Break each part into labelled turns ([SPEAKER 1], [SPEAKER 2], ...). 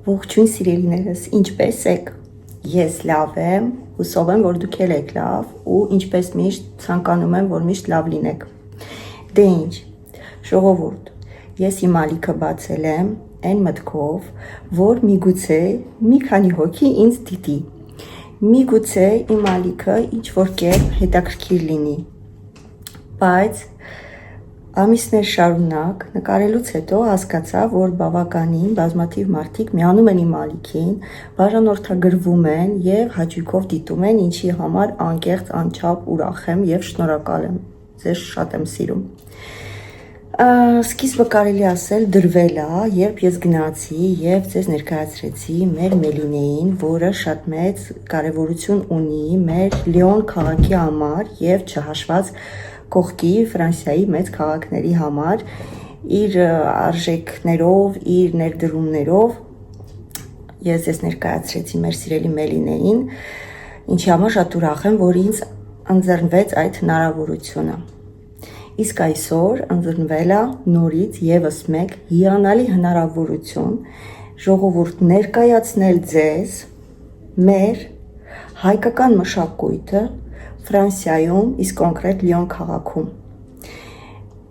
[SPEAKER 1] Ողջույն սիրելիներս, ինչպե՞ս եք։ Ես լավ եմ, հուսով եմ, որ դուք եք լավ ու ինչպես միշտ ցանկանում եմ, որ միշտ լավ լինեք։ Դե ինչ, ժողովուրդ, ես իմ ալիքը բացել եմ այն մտքով, որ միգուցե մի քանի հոգի ինձ դիտի։ Միգուցե իմ ալիքը ինչ-որ կերպ հետաքրքիր լինի։ Բայց ամիսներ շարունակ նկարելուց հետո հասկացա, որ բավականին բազմաթիվ մարդիկ միանում են իմ ալիքին, բաժանորդագրվում են եւ հաճույքով դիտում են, ինչի համար անկեղծ անչափ ուրախ եմ եւ շնորհակալ եմ։ Ձեզ շատ եմ սիրում։ Սկիզբը կարելի ասել դրվել է, երբ ես գնացի եւ ձեզ ներկայացրեցի մեր Մելինեին, որը շատ մեծ կարեւորություն ունի մեր Լիոն քաղաքի համար եւ չհաշված կողքի Ֆրանսիայի մեծ քաղաքների համար, իր արժեքներով, իր ներդրումներով ես ձեզ ներկայացրեցի մեր սիրելի Մելինեին, ինչի համար շատ ուրախ եմ, որ ինձ ընձեռնվեց այդ հնարավորությունը։ Իսկ այսօր ընձեռնվել է նորից եւս մեկ հիանալի հնարավորություն ժողովուրդ ներկայացնել ձեզ մեր հայկական մշակույթը Ֆրանսիայում, իսկ կոնկրետ Լիոն քաղաքում։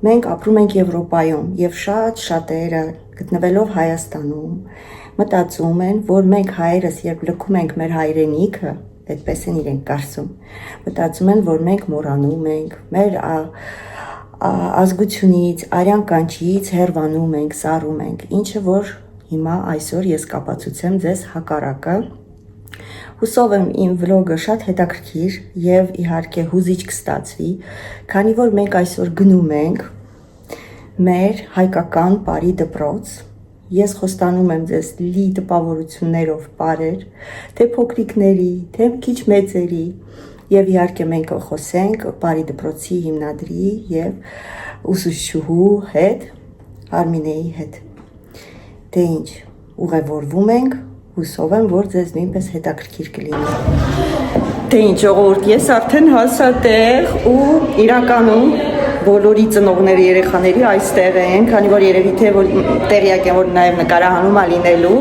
[SPEAKER 1] Մենք ապրում ենք Եվրոպայում եւ շատ շատերը գտնվելով Հայաստանում մտածում են, որ մենք հայերս երբ լքում ենք մեր հայրենիքը, այդպես են իրենք կարծում, մտածում են, որ մենք մոռանում ենք, մեր ազգությունից, արյան կանչից հեռանում ենք, սառում ենք, ինչը որ հիմա այսօր ես կապացուցեմ ձեզ հակառակը։ Հուսով եմ իմ վլոգը շատ հետաքրքիր եւ իհարկե հուզիչ կստացվի, քանի որ մենք այսօր գնում ենք մեր հայկական բարի դպրոց։ Ես խոստանում եմ ձեզ լի տպավորություններով բարեր, թե փոքրիկների, թե քիչ մեծերի, եւ իհարկե մենք խոսենք բարի դպրոցի հիմնադրի եւ ուսուցչուհու հետ, Արմինեի հետ։ Դե ինչ, ուղևորվում ենք, հուսով եմ, որ ձեզ նույնպես հետաքրքիր կլինի։ Դե ինչ, ժողովուրդ, ես արդեն հասա տեղ ու իրականում բոլորի ծնողների երեխաների այստեղ են, քանի որ երևի թե որ տեղյակ են, որ նաև նկարահանում է լինելու,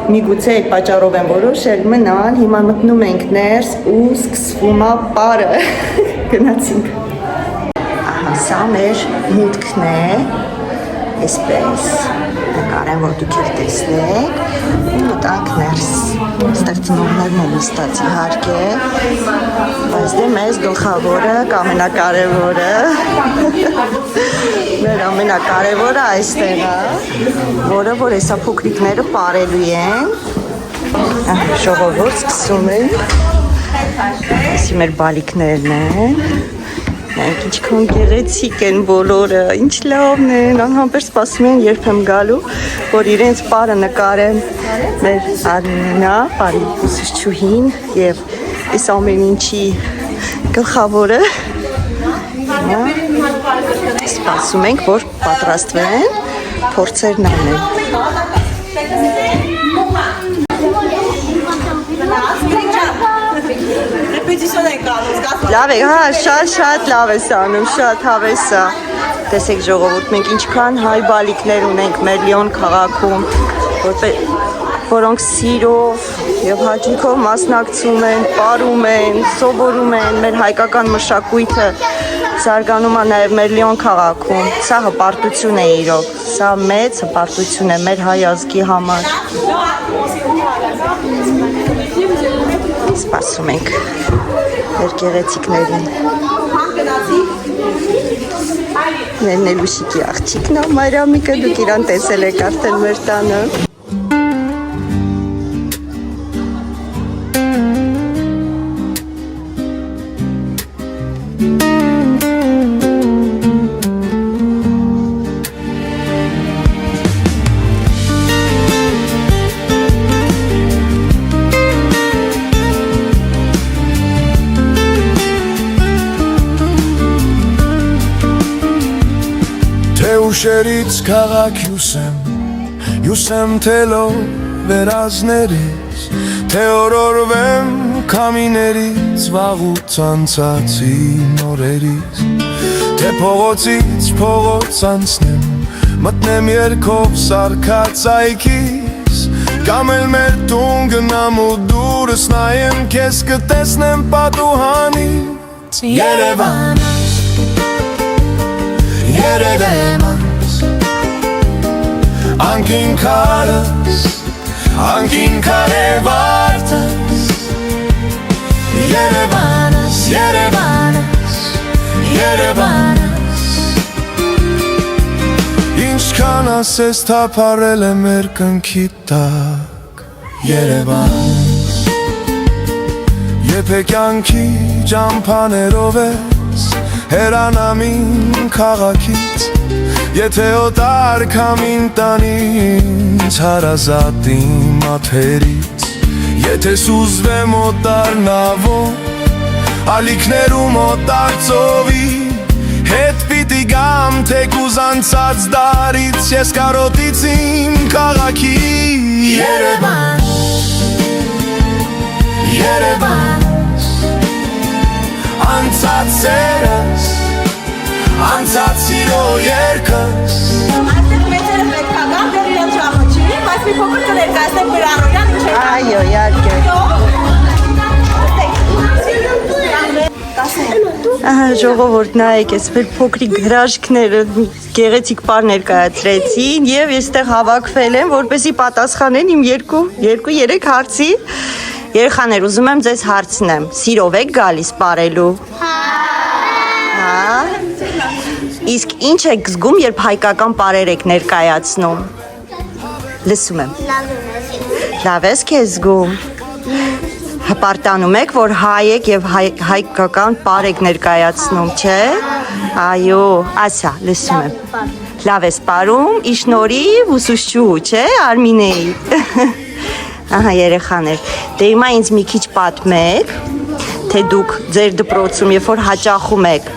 [SPEAKER 1] միգուցե այդ պատճառով են որոշել մնալ, հիմա մտնում ենք ներս ու սկսվում է պարը, գնացինք։ Ահա, սա մեր մուտքն է, այսպես, նկարեմ, որ դուք եք տեսնեք, ու մտանք ներս, ստեղ ծնողներն են նստած իհարկե, բայց դե մեզ գլխավորը, ամենակարևորը, մեր ամենակարևորը այստեղ է, որը որ այսա փոքրիկները պարելու են, ժողովուրդ սկսում են, այսի մեր բալիկներն են, Մենք ինչքան գեղեցիկ են բոլորը, ինչ լավն են, անհամբեր սպասում են երբ եմ գալու, որ իրենց պարը նկարեն մեր Արմինա, բարի ուսուցչուհին եւ այս ամեն ինչի գլխավորը։ Սպասում ենք, որ պատրաստվեն, փորձերն անեն։ Լավ է, հա, շատ լավ ես անում, շատ հավես է։ Տեսեք ժողովուրդ, մենք ինչքան հայ բալիկներ ունենք մեր Լիոն քաղաքում, որոնք սիրով եւ հաճույքով մասնակցում են, պարում են, սովորում են, մեր հայկական մշակույթը զարգանում է նաեւ մեր Լիոն քաղաքում։ Սա հպարտություն է իրոք, սա մեծ հպարտություն է մեր հայ ազգի համար։ Սպասում ենք մեր գեղեցիկներին։ Մեր Նելուշիկի աղջիկն է, Մարիամիկը, դուք իրան տեսել եք արդեն մեր տանը։
[SPEAKER 2] Ուշերից քաղաք յուսեմ թելով վերածներից, թե օրորվեմ քամիներից, վաղուց անցածի նորերից, թե փողոցից փողոց անցնեմ, մտնեմ երկով սարքած այգիս, Կամ էլ մեր տուն գնամ ու դուրս նայեմ քեզ կտեսնեմ պատուհանից Երևան Երևանս Անկին քարս Անկին կարևարտս Երևանս Երևանս Երևանս Ինչքան ասես թափառել է մեր կնքի տակ Երևանս Եփե կյանքի ճամփաներով ես հերանամ իմ քաղաքից Եթե օտար կամին տանի ինձ հարազատ իմ ափերից Եթե սուզվեմ օտար նավով ալիքներում օտար ծովի Հետ պիտի գամ թեկուզ անցած դարից Ես կարոտից իմ քաղաքի Երևան Երևանս Անցած սերս Անցած սիրո երկս
[SPEAKER 3] Այստեղ մեծերը պետք է գան դեռ իրենց ժամը չի, բայց մի փոքր կներկայացնենք մեր առօրյան ինչ է։
[SPEAKER 1] Այո, իհարկե։ Ահա ժողովուրդ նայեք, ես մեր փոքրիկ հրաշքները գեղեցիկ բառ ներկայացրեցին եւ ես այդտեղ հավաքվել եմ, որպեսզի պատասխանեն իմ 2-3 հարցի։ Երեխաներ, ուզում եմ ձեզ հարցնեմ. սիրով եք գալիս պարելու։ Հա։ Իսկ ինչ եք զգում, երբ հայկական պարեր եք ներկայացնում։ Լսում եմ։ Լավ ես քեզ զգում։ Հպարտանում եք, որ հայ եք եւ հայկական պար եք ներկայացնում, չէ՞։ Այո, ասա, լսում եմ։ Լավ ես պարում, իշնորհիվ ուսուցչու, չէ՞, Արմինեի։ Ահա երեխաներ, դե հիմա ինձ մի քիչ պատմեք, թե դուք ձեր դպրոցում երբ որ հաճախում եք,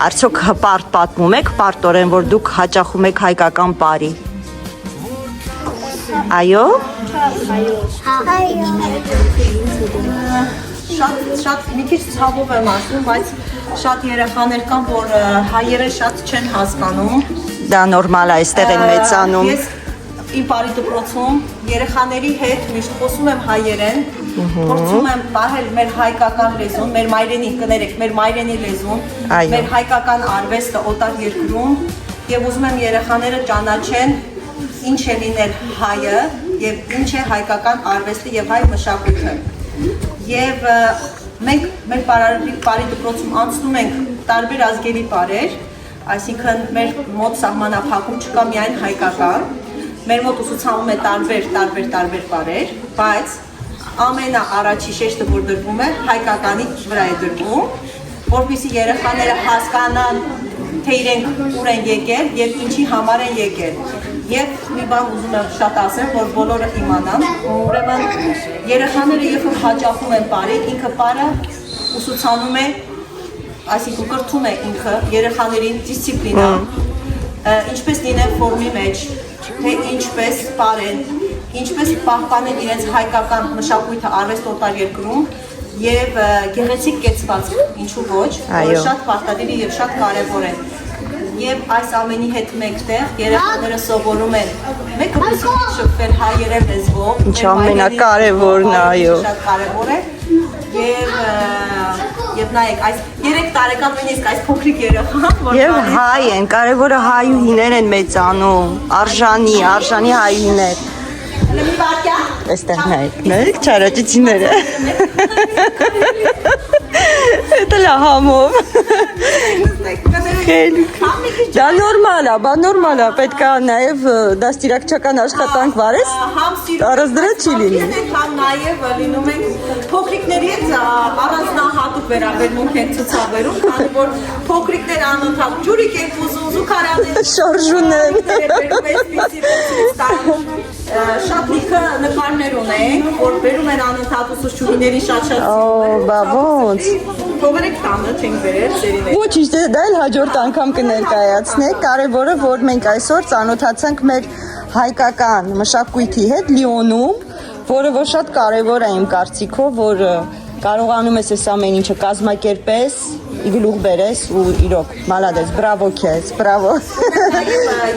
[SPEAKER 1] արդյոք հպարտ պատմում եք, պարտորեն, որ դուք հաճախում եք հայկական պարի։ Այո։
[SPEAKER 3] Շատ մի քիչ ցավով եմ ասում, բայց շատ երեխաներ կան, որ հայերը շատ չեն հասկանում։
[SPEAKER 1] Դա նորմալ է, այստեղ են մեծանում։
[SPEAKER 3] Ես իմ բարի դպրոցում երեխաների հետ միշտ խոսում եմ հայերեն, փորձում եմ պահել մեր հայկական լեզուն, մեր մայրենի, կներեք, մեր մայրենի լեզուն, մեր հայկական արվեստը օտար երկրում եւ ուզում եմ երեխաները ճանաչեն ինչ է լինել հայը եւ ինչ է հայկական արվեստը եւ հայ մշակույթը։ Եվ մենք մեր բարի դպրոցում անցնում ենք տարբեր ազգերի պարեր, այսինքն մեր մոտ սահմանափակում չկա միայն հայկական, մեր մոտ ուսուցանում է տարբեր պարեր, բայց ամենաառաջի շեշտը որ դրվում է հայկականի վրա է դրվում, որպեսզի երեխաները հասկանան, թե իրենք ուր են եկել եւ ինչի համար են եկել։ Եվ մի բան ուզում եմ շատ ասեմ, որ բոլորը իմանան, ուրեմն երեխաները երբ որ հաճախում են պարի, ինքը պարը ուսուցանում է, այսինքն կրթում է ինքը երեխաներին դիսցիպլինա, ինչպես լինեն ֆորմի մեջ, թե ինչպես պարեն, ինչպես պահպանեն իրենց հայկական մշակույթը արվեստ օտար երկրում եւ գեղեցիկ կեցված, ինչու ոչ, որ շատ պարտադիր եւ շատ կարեւոր է։ Եվ այս ամենի հետ մեկտեղ երեխաները սովորում են մեկը շփվել հայերեն լեզվով,
[SPEAKER 1] ինչ ամենակարևորն է, այո։
[SPEAKER 3] Շատ կարևոր է։ Եվ նայեք, այս 3 տարեկան նույնիսկ այս փոքրիկ երեխան, որ
[SPEAKER 1] Եվ հայ են, կարևորը հայուհիներ են մեծանում, արժանի հայուհիներ։
[SPEAKER 3] մի վարքյան
[SPEAKER 1] Այստեղ նայեք չարաճիչիները։ Դա լա համով։ Դա նորմալ է, պետք է նաև դաստիարակչական աշխատանք վարես, առանց դրա չի լինի։
[SPEAKER 3] Համ նաև լինում ենք փոքրիկների հետ առանձնահատուկ վերաբերմունք ենք ցուցաբերում, քանի որ փոքրիկները անընդհատ ջուրիկ են ուզում, զուգարաններ,
[SPEAKER 1] Շարժուն են։
[SPEAKER 3] Շատ լիքը նկարներ ունենք, որ բերում են անընդհատ ուսուցչուհիներին շատ
[SPEAKER 1] Բա ոնց։
[SPEAKER 3] Թողերեք տանը չենք բերել սերիներ։
[SPEAKER 1] Ոչինչ, դա էլ հաջորդ անգամ կներկայացնենք, կարևորը որ մենք այսօր ծանոթացանք մեր հայկական մշակույթի հետ Լիոնում, որը որ շատ կարևոր է իմ կարծիքով, որ կարողանում ես այս ամեն ինչը կազմակերպես, իգլուղ բերես ու իրոք, մալադես, բրավո քեզ, բրավո։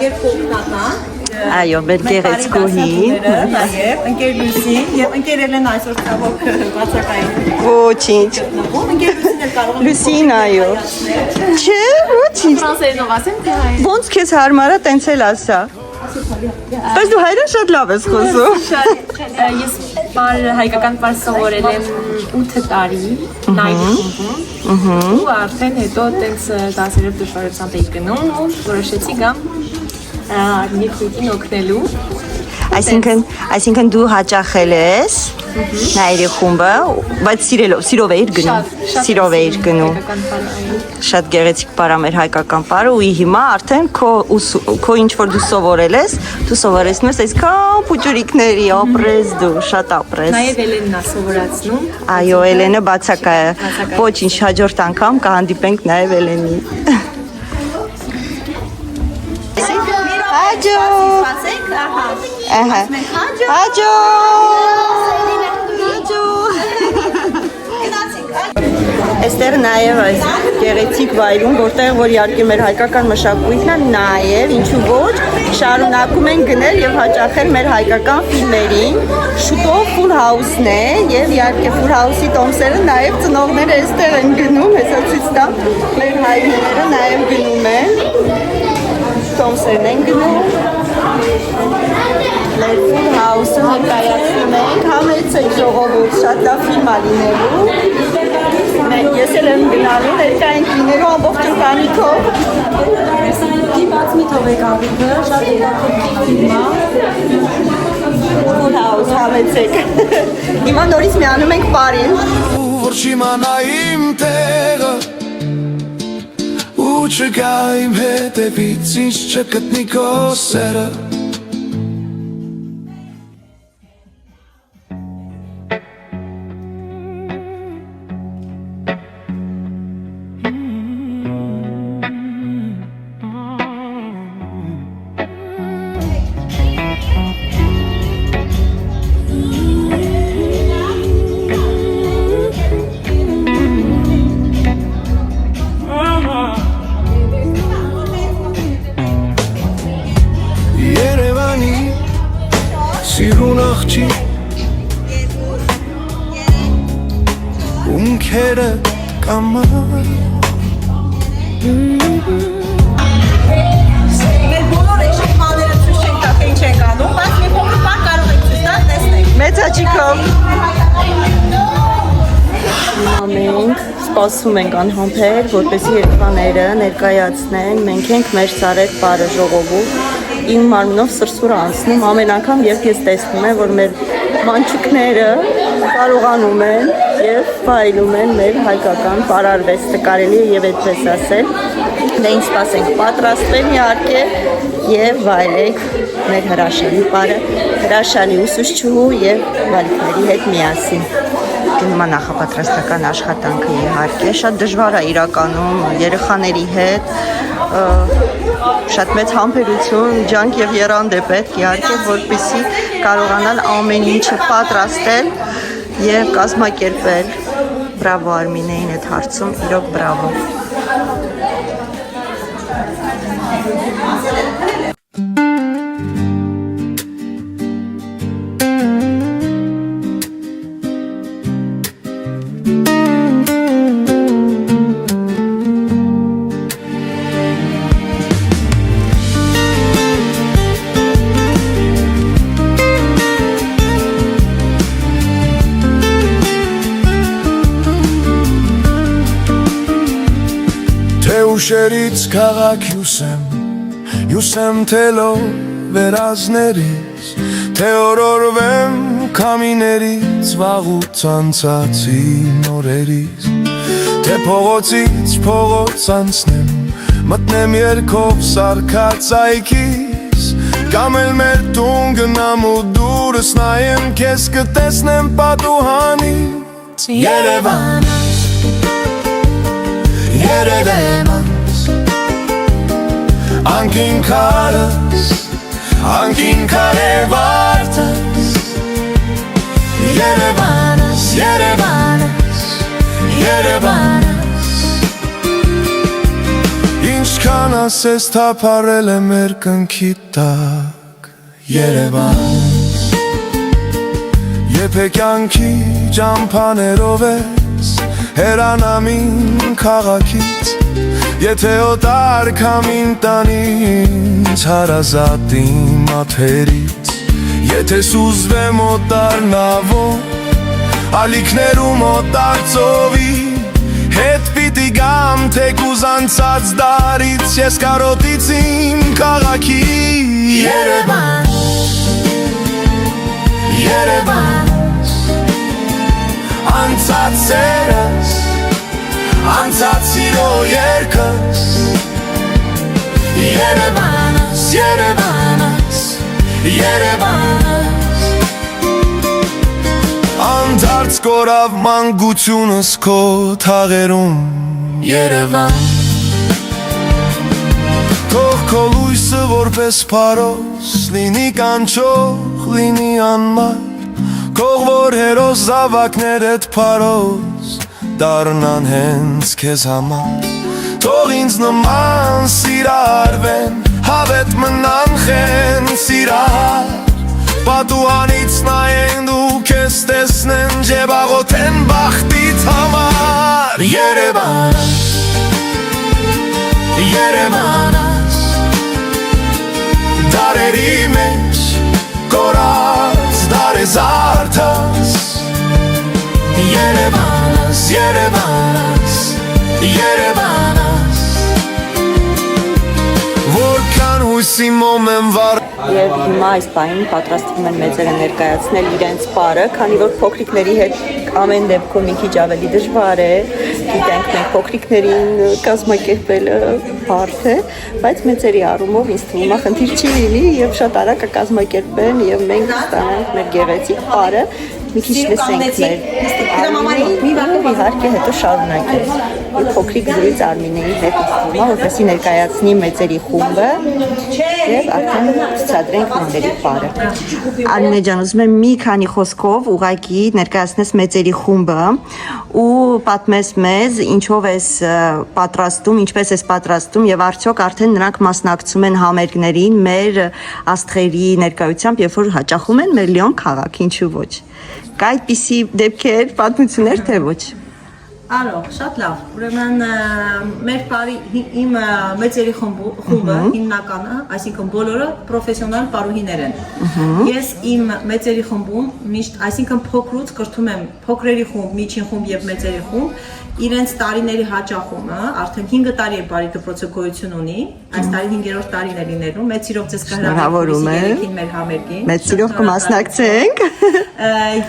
[SPEAKER 3] Երկու օգնական
[SPEAKER 1] Այո, մեր գեղեցկուհին։
[SPEAKER 3] Նաև ընկեր Լուսին եւ ընկեր Էլեն այսօր ցավոք բացակային։
[SPEAKER 1] Ոչինչ։
[SPEAKER 3] Ընկեր Լուսին էլ կարող է
[SPEAKER 1] Լուսին, այո։ Չէ, ոչինչ։
[SPEAKER 4] Ֆրանսերենով ասեմ, թե հայ։
[SPEAKER 1] Ոնց քեզ հարմար է, տենց էլ ասա։ Բայց դու հայերեն շատ լավ ես խոսում։
[SPEAKER 4] Ես հայկական պար սովորել եմ 8 տարի նայրի խումբում ու արդեն հետո տենց դասերով դժվարությամբ էի գնում ու որոշեցի գամ մի քույրին օգնելու։
[SPEAKER 1] Այսինքն դու հաճախել ես նայրի խումբը, բայց սիրով էիր գնում։ Սիրով էիր գնում։ Շատ գեղեցիկ պար է մեր հայկական պարը ու հիմա արդեն քո ինչ որ դու սովորել ես, դու սովորեցնում ես այսքան փուճուրիկների, ապրես դու, շատ ապրես։
[SPEAKER 4] Նաև Էլենն է սովորացնում։
[SPEAKER 1] Այո, Էլենը բացակա է։ Ոչինչ, հաջորդ անգամ կհանդիպենք նաև Էլենի։ Հաջո։
[SPEAKER 3] ասեք, ահա։
[SPEAKER 1] Ահա։
[SPEAKER 3] Հաջո։
[SPEAKER 1] Հաջո։ Այստեղ նաև այս գեղեցիկ վայրում, որտեղ որ իհարկե մեր հայկական մշակույթն է, նաև ինչու ոչ, շարունակում են գնել եւ հաճախել մեր հայկական ֆիլմերին։ Շուտով Full House-ն է եւ իհարկե Full House-ի տոմսերը նաև ծնողները այստեղ են գնում, հեսա ցույց տամ, մեր հայրները նաև գնում են։ Տոմսերն են գնում։ Մեր Full House-ը ներկայացնում ենք, համեցեք ժողովուրդ, շատ լավ ֆիլմ է լինելու։ Ես էլ եմ գնալու, ներկա ենք լինելու ամբողջ ընտանիքով։
[SPEAKER 4] Բացմի թողեք ավիկը, շատ հետաքրքիր ֆիլմ է։
[SPEAKER 1] Full House, համեցեք։ Հիմա նորից միանում ենք պարին։
[SPEAKER 2] Որ չիմանա իմ տեղը ու չգա իմ հետևից ինձ չգտնի քո սերը Սիրուն աղջի Ունքերը կամար
[SPEAKER 3] Մեր բոլոր այս շփաները ցույց չենք տա, թե ինչ ենք անում, բայց մի փոքր բան կարող եք ցույց տալ, տեսնեք։
[SPEAKER 1] Մեծ աչիկով։ Մենք սպասում ենք անհամբեր, որպեսզի երեխաները ներկայացնեն, մենք ենք մեր Սարեկ պարը ժողովուրդ։ Իմ մարմնով սրսուր անցնում, ամեն անգամ երբ ես տեսնում եմ, որ մեր մանչուկները կարողանում են եւ վայելում են մեր հայկական պարարվեստը, կարելի է եւ այդպես ասել։ Դե ինչ սպասենք, պատրաստվենք իհարկե եւ վայելենք մեր հրաշալի պարը, հրաշալի ուսուցչուհու եւ վալիկների հետ միասին։ Գնում է նախապատրաստական աշխատանքը իհարկե, շատ դժվար է իրականում երեխաների հետ, շատ մեծ համբերություն, ջանք եւ եռանդ է պետք իհարկե, որպեսզի կարողանալ ամեն ինչը պատրաստել եւ կազմակերպել։ Բրավո Արմինեին այդ հարցում, իրոք բրավո։
[SPEAKER 2] Ուշերից քաղաք յուսեմ թելով վերազներից, թե օրորվեմ կամիներից, վաղուց անցածի նորերից, թե փողոցից փողոց անցնեմ, մտնեմ երկով սարքած այգիս, կամ էլ մեր տուն գնամ ու դուրս նայեմ, քեզ կտեսնեմ պատուհանից, Երևան, Երևան Անկին քարս, անկին կարևարտս Երևանս, Երևանս, Երևանս Ինչքան ասես թափարել է մեր կնքի տակ Երևան Եփե կյանքի ճամփաներով ես հերանամին քաղաքից Եթե օտար քամին տանից հարազատ իմ ափերից Եթե սուզվեմ օտար նավով ալիքներում օտար ծովի Հետ պիտի գամ թեկուզ անցած դարից Ես կարոտից իմ քաղաքի Երևան Երևան Անցած սերս Անցած սիրո երկս Երևանս, Երևանս, Երևանս Անդարձ կորավ մանկությունս քո թաղերում Երևան Թող քո լույսը որպես փարոս լինի կանչող, լինի անմար Թող որ հերոս զավակներդ փարոս դառնան հենց քեզ համար Թող ինձ նման սիրարվեն հավետ մնան խեն սիրահար Պատուհանից նայեն ու քեզ տեսնեն ջեբաղոթեն բախտիդ համար Երևան Երևանս Դարերի մեջ կորած դարեզարդս Երևանս, Երևանս, Երևանս Որքան հույսի մոմ եմ վար
[SPEAKER 1] Եվ հիմա այս պահին պատրաստվում են մեծերը ներկայացնել իրենց պարը, քանի որ փոքրիկների հետ ամեն դեպքում մի քիչ ավելի դժվար է, գիտենք մենք փոքրիկներին կազմակերպելը բարդ է, բայց մեծերի առումով ինձ թվում է խնդիր չի լինի եւ շատ արագ կկազմակերպեն եւ մենք ստանանք մեր գեղեցիկ պարը, մի քիչ լսենք մեր իհարկե հետո շարունակենք։ Եվ փոքրիկ զրույց Արմինեի հետ ուղղվում է, որպեսզի ներկայացնի մեծերի խումբը եւ արդեն ցուցադրենք նոմերի պարը։ Արմինե ջան, ուզում եմ մի քանի խոսքով ուղակի ներկայացնես մեծերի խումբը ու պատմես մեզ ինչով ես պատրաստում, ինչպես ես պատրաստում եւ արդյոք արդեն նրանք մասնակցում են համերգներին մեր աստղերի ներկայությամբ, երբ որ հաճախում են մեր Լիոն քաղաք, ինչու ոչ։ Կա այդպիսի դեպքեր, պատմություններ թե ոչ։
[SPEAKER 3] Ալո, շատ լավ։ Ուրեմն մեր բարի իմ մեծերի խումբը հիմնականը, այսինքն բոլորը պրոֆեսիոնալ պարուհիներ են։ Ես իմ մեծերի խմբում միշտ, այսինքն փոքրուց կրթում եմ փոքրերի խումբ, միջին խումբ եւ մեծերի խումբ, իրենց տարիների հաճախումը, արդեն 5 տարի է բարի դպրոցը գոյություն ունի, այս տարի 5-րդ տարին է լինելու, մեծ սիրով ձեզ կհրավիրեմ մեր համերգին։ Մեծ սիրով
[SPEAKER 1] կմասնակցենք։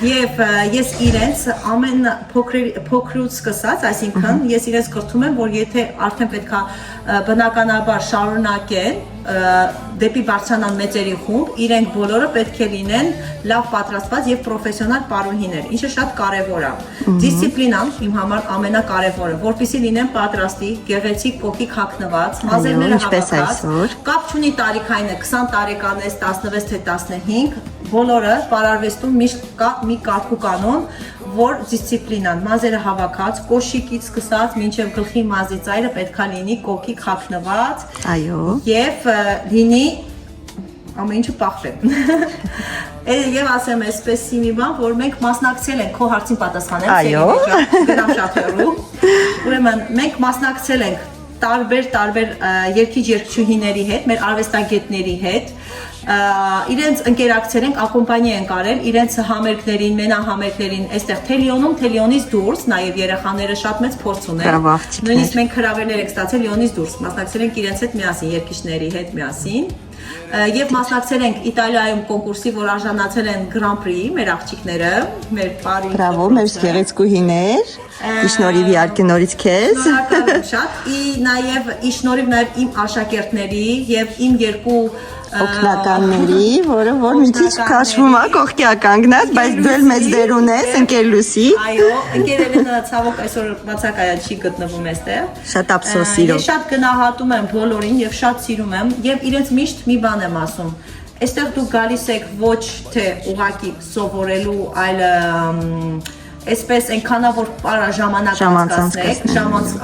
[SPEAKER 3] Եվ ես իրենց ամեն փոքրուց սկսած, այսինքն ես իրենց կրթում եմ, որ եթե արդեն պետքա բնականաբար շարունակեն դեպի բարձրանան մեծերի խումբ, իրենք բոլորը պետք է լինեն լավ պատրաստված եւ պրոֆեսիոնալ պարուհիներ, ինչը շատ կարեւոր է։ Դիսցիպլինան իմ համար ամենակարևորը, որպեսզի լինեն պատրաստի, գեղեցիկ կոկիկ հագնված, մազերները հավաքած, կապ չունի տարիքային է, 20 տարեկան է, 16 թե 15, բոլորը պարարվեստում միշտ կա մի կարգ ու կանոն, որ դիսցիպլինան, մազերը հավաքած, կոշիկից սկսած մինչև գլխի մազի ծայրը պետքա լինի կոկիկ հագնված, եւ լինի ամեն ինչը պահպեն։ Եվ ասեմ այսպեսի մի բան, որ մենք մասնակցել ենք, քո հարցին պատասխանեմ, գնամ շատ հեռու։ Ուրեմն մենք մասնակցել ենք տարբեր երգիչ-երգչուհիների հետ, մեր արվեստագետների հետ, իրենց ընկերակցել ենք, ակոմպանիա ենք արել, իրենց համերգներին, մենահամերգներին, այստեղ թե Լիոնում, թե Լիոնից դուրս, նաև երեխաները շատ մեծ փորձ ունեն։ Նույնիսկ մենք հրավերներ ենք ստացել Լիոնից դուրս, մասնակցել ենք իրենց հետ միասին, երգիչների հետ միասին։ Եվ մասնակցել ենք Իտալիայում կոնկուրսի, որ արժանացել են Grand Prix, մեր աղջիկները, մեր բարի։
[SPEAKER 1] Բրավո, մեր գեղեցկուհիներ։ Իշնորհիվ իհարկե նորից քեզ։
[SPEAKER 3] Շնորհակալ շատ։ Նաև իշնորհիվ նաև իմ աշակերտների եւ իմ երկու
[SPEAKER 1] օգնականների, որը որ մի քիչ քաշվում է կողքի կանգնած, բայց դու էլ մեծ դեր ունես ընկեր Լուսի։
[SPEAKER 3] Այո, ընկերելենը ցավոք այսօր բացակայա չի գտնվում այստեղ։
[SPEAKER 1] Շատ ափսոս իրոք։
[SPEAKER 3] Ես շատ գնահատում եմ բոլորին եւ շատ սիրում եմ եւ իրենց միշտ մի բան եմ ասում։ Այստեղ դուք գալիս եք ոչ թե ուղակի սովորելու, այլ այսպես այնքանա որ ժամանակ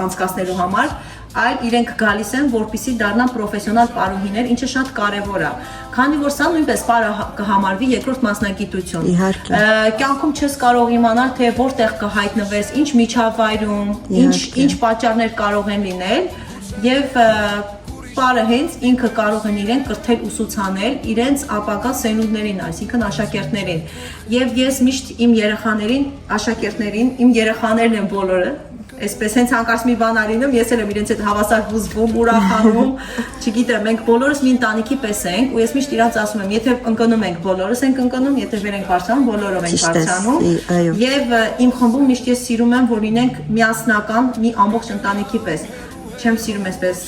[SPEAKER 3] անցկացնելու համար, այլ իրենք գալիս են, որպեսզի դառնան պրոֆեսիոնալ պարուհիներ, ինչը շատ կարևոր է։ Քանի որ սա նույնպես պարը կհամարվի երկրորդ մասնագիտություն։
[SPEAKER 1] Իհարկե։
[SPEAKER 3] Կյանքում չես կարող իմանալ, թե որտեղ կհայտնվես, ինչ միջավայրում, ինչ պատճառներ կարող են լինել, եւ պարը հենց ինքը կարող են իրեն կրթել ուսուցանել իրենց ապագա սերունդներին, այսինքն աշակերտներին։ Եվ ես միշտ իմ երեխաներին, աշակերտներին, իմ երեխաներն են բոլորը, այսպես հենց հանկարծ մի բան արինում, ես էլ եմ իրենց հետ հավասար հուզվում, ուրախանում, չգիտեմ, մենք բոլորս մի ընտանիքի պես ենք, ու ես միշտ իրանց ասում եմ, եթե ընկնում ենք, բոլորս ենք ընկնում, եթե վեր ենք բարձրանում, բոլորով ենք բարձրանում։ Եվ իմ խմբում միշտ ես սիրում եմ, որ լինենք միասնական մի ամբողջ ընտանիքի պես։ Չեմ սիրում այսպես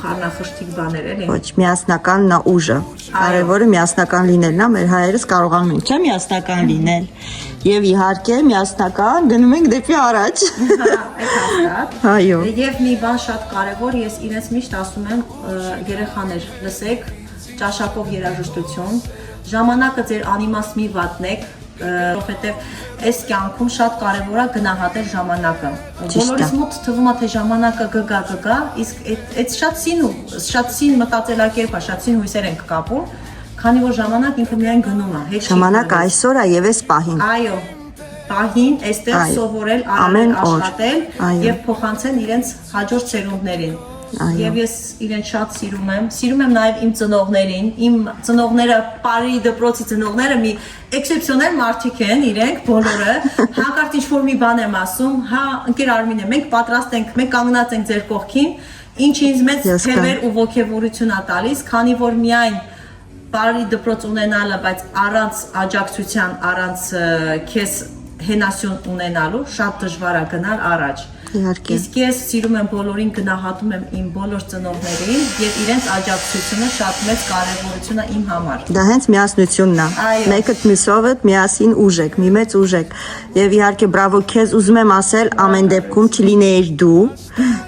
[SPEAKER 3] խառնախշտիկ բաներ էլի։
[SPEAKER 1] Ոչ, միասնականն է ուժը։ Կարևորը միասնական լինելն է, մեր հայերս կարողանում են, չէ՞ միասնական լինել։ Եվ իհարկե միասնական գնում ենք դեպի առաջ։
[SPEAKER 3] Այդ հաստատ։
[SPEAKER 1] Այո։
[SPEAKER 3] Եվ մի բան շատ կարևոր, ես իրենց միշտ ասում եմ, երեխաներ, լսեք, ճաշակով երաժշտություն, ժամանակը ձեր անիմաստ մի վատնեք, որովհետև այս կյանքում շատ կարևոր է գնահատել ժամանակը։ Բոլորիս մոտ թվում է թե ժամանակը գգա, իսկ այդ շատ սին մտածելակերպ է, շատ սին հույսեր ենք կապում, քանի որ ժամանակ ինքը միայն գնում է։
[SPEAKER 1] Ժամանակը այսօր է եւ այս պահին։
[SPEAKER 3] Այո, պահին, այստեղ սովորել, արել, աշխատել եւ փոխանցել իրենց հաջորդ սերունդներին։ Եվ ես իրեն շատ սիրում եմ նաև իմ ծնողներին, իմ ծնողները, Պարի դպրոցի ծնողները մի էքսեպսիոնալ մարդիկ են, իրենք բոլորը, հանկարծ ինչ-որ մի բան եմ ասում, հա, ընկեր Արմինե, մենք պատրաստ ենք, մենք կանգնած ենք ձեր կողքին, ինչ ինձ մեծ թևեր ու ոգևորություն է տալիս, քանի որ միայն Պարի դպրոց ունենալը, բայց առանց աջակցության, առանց քեզ հենասյուն ունենալու, շատ դժվար է գնալ առաջ։ Իսկ ես սիրում եմ բոլորին, գնահատում եմ իմ բոլոր ծնողներին եւ իրենց աջակցությունը շատ մեծ կարեւորություն է իմ համար։
[SPEAKER 1] Դա հենց միասնությունն է։ Մեկը մյուսով միասին ուժ եք, մի մեծ ուժ եք։ Եվ իհարկե բրավո քեզ, ուզում եմ ասել, ամեն դեպքում չլինեիր դու,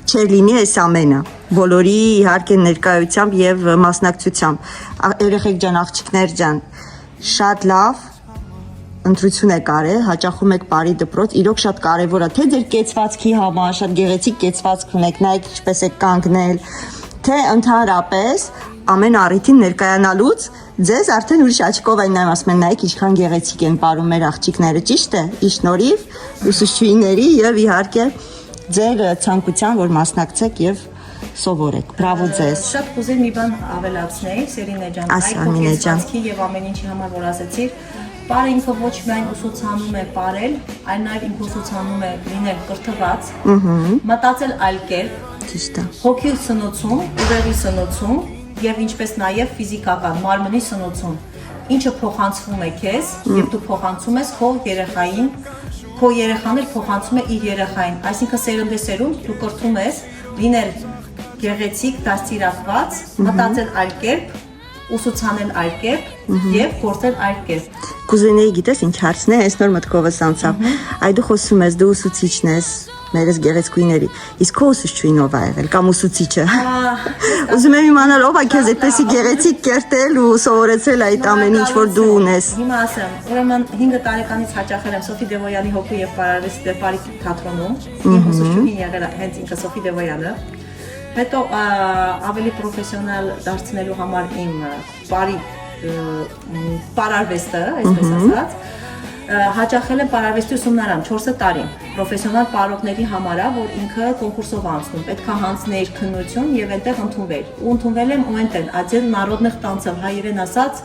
[SPEAKER 1] չէր լինի այս ամենը։ Բոլորի իհարկե ներկայությամբ եւ մասնակցությամբ։ Երեխեք ջան, աղջիկներ ջան, շատ լավ ընտրություն եք արել, հաճախում եք Պարի դպրոց, իրոք շատ կարևոր է, թե ձեր կեցվածքի համար, շատ գեղեցիկ կեցվածք ունեք, նայեք ինչպես եք կանգնել, թե ընդհանրապես ամեն առիթին ներկայանալուց ձեզ արդեն ուրիշ աչքով այն նայում, ասում են նայեք ինչքան գեղեցիկ են պարում մեր աղջիկները, ճիշտ է, ի շնորհիվ ուսուցչուհիների եւ իհարկե ձեր ցանկության, որ մասնակցեք եւ սովորեք։ Բրավո ձեզ։
[SPEAKER 3] Շատ կուզեի մի բան ավելացնել, Սերինե ջան, այդ կեցվածքի եւ ամեն ինչի համար որ ասեցիր, Պարը ինքը ոչ միայն ուսուցանում է պարել, այլ նաև ինքը ուսուցանում է լինել կրթված, մտածել այլ կերպ, հոգի սնուցում, ուղեղի սնուցում եւ ինչպես նաև ֆիզիկական մարմնի սնուցում, ինչը փոխանցվում է քեզ եւ դու փոխանցում ես քո երեխային, քո երեխան էլ փոխանցում է իր երեխային, այսինքն սերնդեսերունդ դու կրթում ես լինել գեղեցիկ, դաստիարակված, մտածել այլ կերպ, ուսուցանել այլ կերպ եւ գործել այլ կերպ։
[SPEAKER 1] Կուզենեի գիտես ինչ հարցն է, այս նոր մտքովս անցավ։ Այ դու խոսում ես, դու ուսուցիչն ես, մերս գեղեցկուիների, իսկ քո ուսուցչուհին ով ա եղել կամ ուսուցիչը։ Ուզում եմ իմանալ ով ա քեզ այդպեսի գեղեցիկ կերտել ու սովորեցրել այդ ամեն ինչ որ դու ունես։
[SPEAKER 3] Հիմա ասեմ, ուրեմն 5 տարեկանից հաճախել եմ Սոֆի Դևոյանի հոգու եւ պարարվեստի Պարի թատրոնում։ Իմ ուսուցչուհին եղել է հենց ինքը Սոֆի Դևոյանը։ Հետո ավելի պրոֆեսիոնալ դարձնելու համար իմ Պարի պարարվեստը, այսպես ասած, հաճախել եմ պարարվեստի ուսումնարան 4 տարի, պրոֆեսիոնալ պարողների համար, որ ինքը կոնկուրսով անցնում, պետք է հանձներ քննություն եւ այնտեղ ընդունվել։ Ու ընդունվել եմ ու այնտեղ Ադել Նարոդնեղ տանցավ, հայերեն ասած,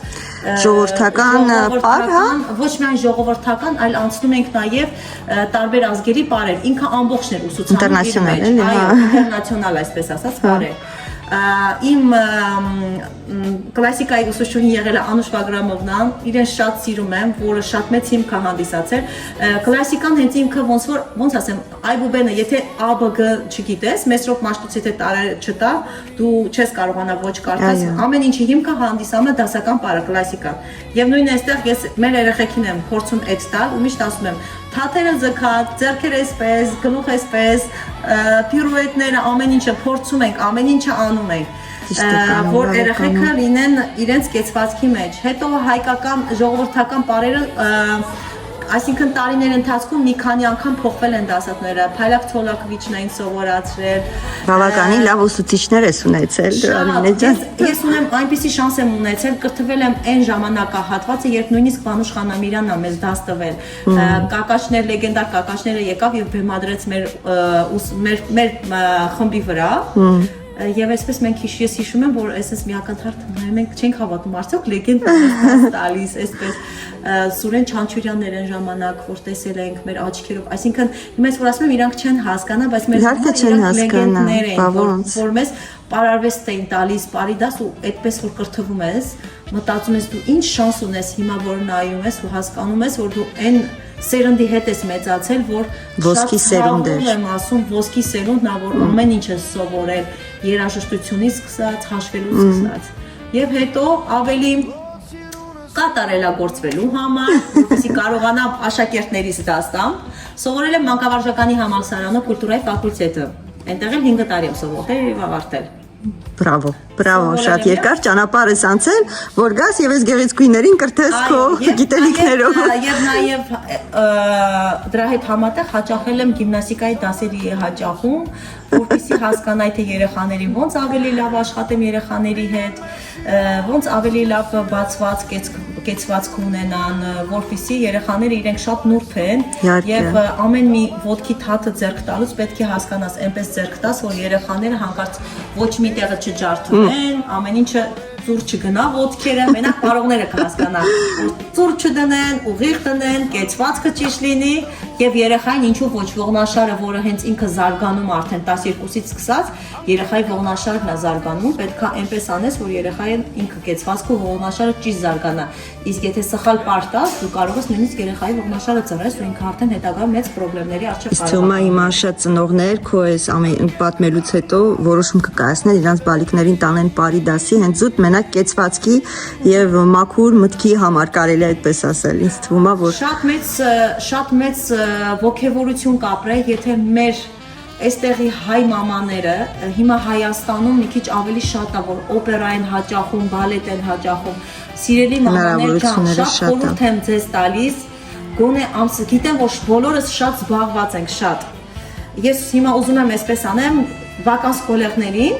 [SPEAKER 1] ժողովրդական պար, հա?
[SPEAKER 3] Ոչ միայն ժողովրդական, այլ անցնում ենք նաեւ տարբեր ազգերի պարեր։ Ինքը ամբողջն էր ուսուցանում իր մեջ, այո, ինտերնացիոնալ այսպես ասած պարեր։ Իմ կլասիկայի ուսուցչուհին եղել է Անուշ Վագրամովնան, իրեն շատ սիրում եմ, որը շատ մեծ հիմք է հանդիսացել։ Կլասիկան հենց ինքը ոնց ասեմ, այբուբենը, եթե ԱԲԳ չգիտես, Մեսրոպ Մաշտոցի եթե տարեր չտա, դու չես կարողանա ոչ կարդաս, ամեն ինչի հիմքը հանդիսանում է դասական պարը, կլասիկան։ Եվ նույն այստեղ ես մեր երեխեքին եմ փորձում էքս տալ ու միշտ ասում եմ, թաթերը ձգած, ձեռքերը այսպես, գլուխը այսպես, պիրուետները, ամեն ինչը փորձում ենք, ամեն ինչը անում ենք, որ երեխեքը լինեն իրենց կեցվածքի մեջ։ Հետո հայկական ժողովրդական պարերը Այսինքն տարիների ընթացքում մի քանի անգամ փոխվել են դասատները, Փայլակ Թոլակովիչն էին սովորացրել։
[SPEAKER 1] Բավականին լավ ուսուցիչներ ես ունեցել, Արմինե ջան։
[SPEAKER 3] Ես ունեմ այնպիսի շանս եմ ունեցել, կրթվել եմ այն ժամանակահատվածը, երբ նույնիսկ Վանուշ Խանամիրյանն է մեզ դաս տվել։ Կակաշներ, լեգենդար Կակաշները եկավ եւ բեմադրեց մեր խմբի վրա։ Եվ այսպես մենք ես հիշում եմ, որ այսպես միակնթարթ նայում ենք, չենք հավատում, արդյոք լեգենդ է տալիս, այսպես Սուրեն Չանչուրյաններ են ժամանակ, որ տեսել ենք մեր աչքերով, այսինքն հիմա ես որ ասում եմ, իրանք չեն հասկանա, բայց մեր լեգենդներ են, որ մեզ պարարվեստ էին տալիս, պարիդաս ու այդպես որ կրթվում ես, մտածում ես դու ինչ շանս ունես հիմա որ նայում ես ու հասկանում ես, որ դու այն սերնդի հետ ես մեծացել, որ
[SPEAKER 1] ոսկի սերունդ էր։
[SPEAKER 3] Եմ ասում, ոսկի սերունդն է, որ ամեն ինչ ես սովորել, երաժշտությունից սկսած, հաշվելուց սկսած։ Եվ հետո ավելի կատարելագործվելու համար, որպեսզի կարողանամ աշակերտներից դաս տամ, սովորել եմ մանկավարժականի համալսարանը կուլտուրայի ֆակուլտետը։ Այնտեղ էլ 5 տարի եմ սովորել եւ ավարտել։
[SPEAKER 1] Բրավո, շատ երկար ճանապարհ ես անցել, որ գաս եւ այս գեղեցկուիներին կրթես քո գիտելիքներով։
[SPEAKER 3] Եվ նաեւ դրա հետ համատեղ հաճախել եմ գիմնաստիկայի դասերի հաճախում, որպեսզի հասկանայի թե երեխաներին ոնց ավելի լավ աշխատեմ երեխաների հետ, ոնց ավելի լավ բացված կեցվածք ունենան, որպեսզի երեխաները իրենք շատ նուրբ են եւ ամեն մի ոտքի թաթը ձեռք տալուց պետք է հասկանաս, այնպես ձեռք տաս, որ երեխաները հանկարծ ոչ մի տեղը չջարդվեն, ամեն ինչը ծուր չգնա ոտքերը, մենակ բարողները կհասկանան, որ ծուր չդնեն, ուղիղ դնեն, կեցվածքը ճիշտ լինի եւ երեխային ինչու ոչ ողնաշարը, որը հենց ինքը զարգանում արդեն 12-ից սկսած, երեխայի ողնաշարն է զարգանում, պետք է այնպես անես, որ երեխային ինքը կեցվածքը ու ողնաշարը ճիշտ զարգանա։ Իսկ եթե սխալ պարտաս, դու կարող ես նույնիսկ երեխայի ողնաշարը ծռես ու ինքը արդեն հետագա մեծ խնդիրների առջև կարող է։
[SPEAKER 1] Իսկ հիմա շատ ծնողներ քո այս ամեն պատմելուց հետո որոշում կկայացնեն իրանց բալիկներին տանեն բարի դասի հենց զուտ մենակ կեցվածքի եւ մաքուր մտքի համար կարելի է այդպես ասել։ Ինձ թվում է որ
[SPEAKER 3] շատ մեծ ողջավորություն կապրե, եթե մեր այստեղի հայ մամաները հիմա Հայաստանում մի քիչ ավելի շատ է որ օպերա են հաճախում, բալետ են հաճախում, սիրելի մամաներ ջան, շատ խորհուրդ եմ ձեզ տալիս, գոնե ամսը գիտեմ որ բոլորս շատ զբաղված ենք շատ։ Ես հիմա ուզում եմ այսպես անեմ վականս կոլերներին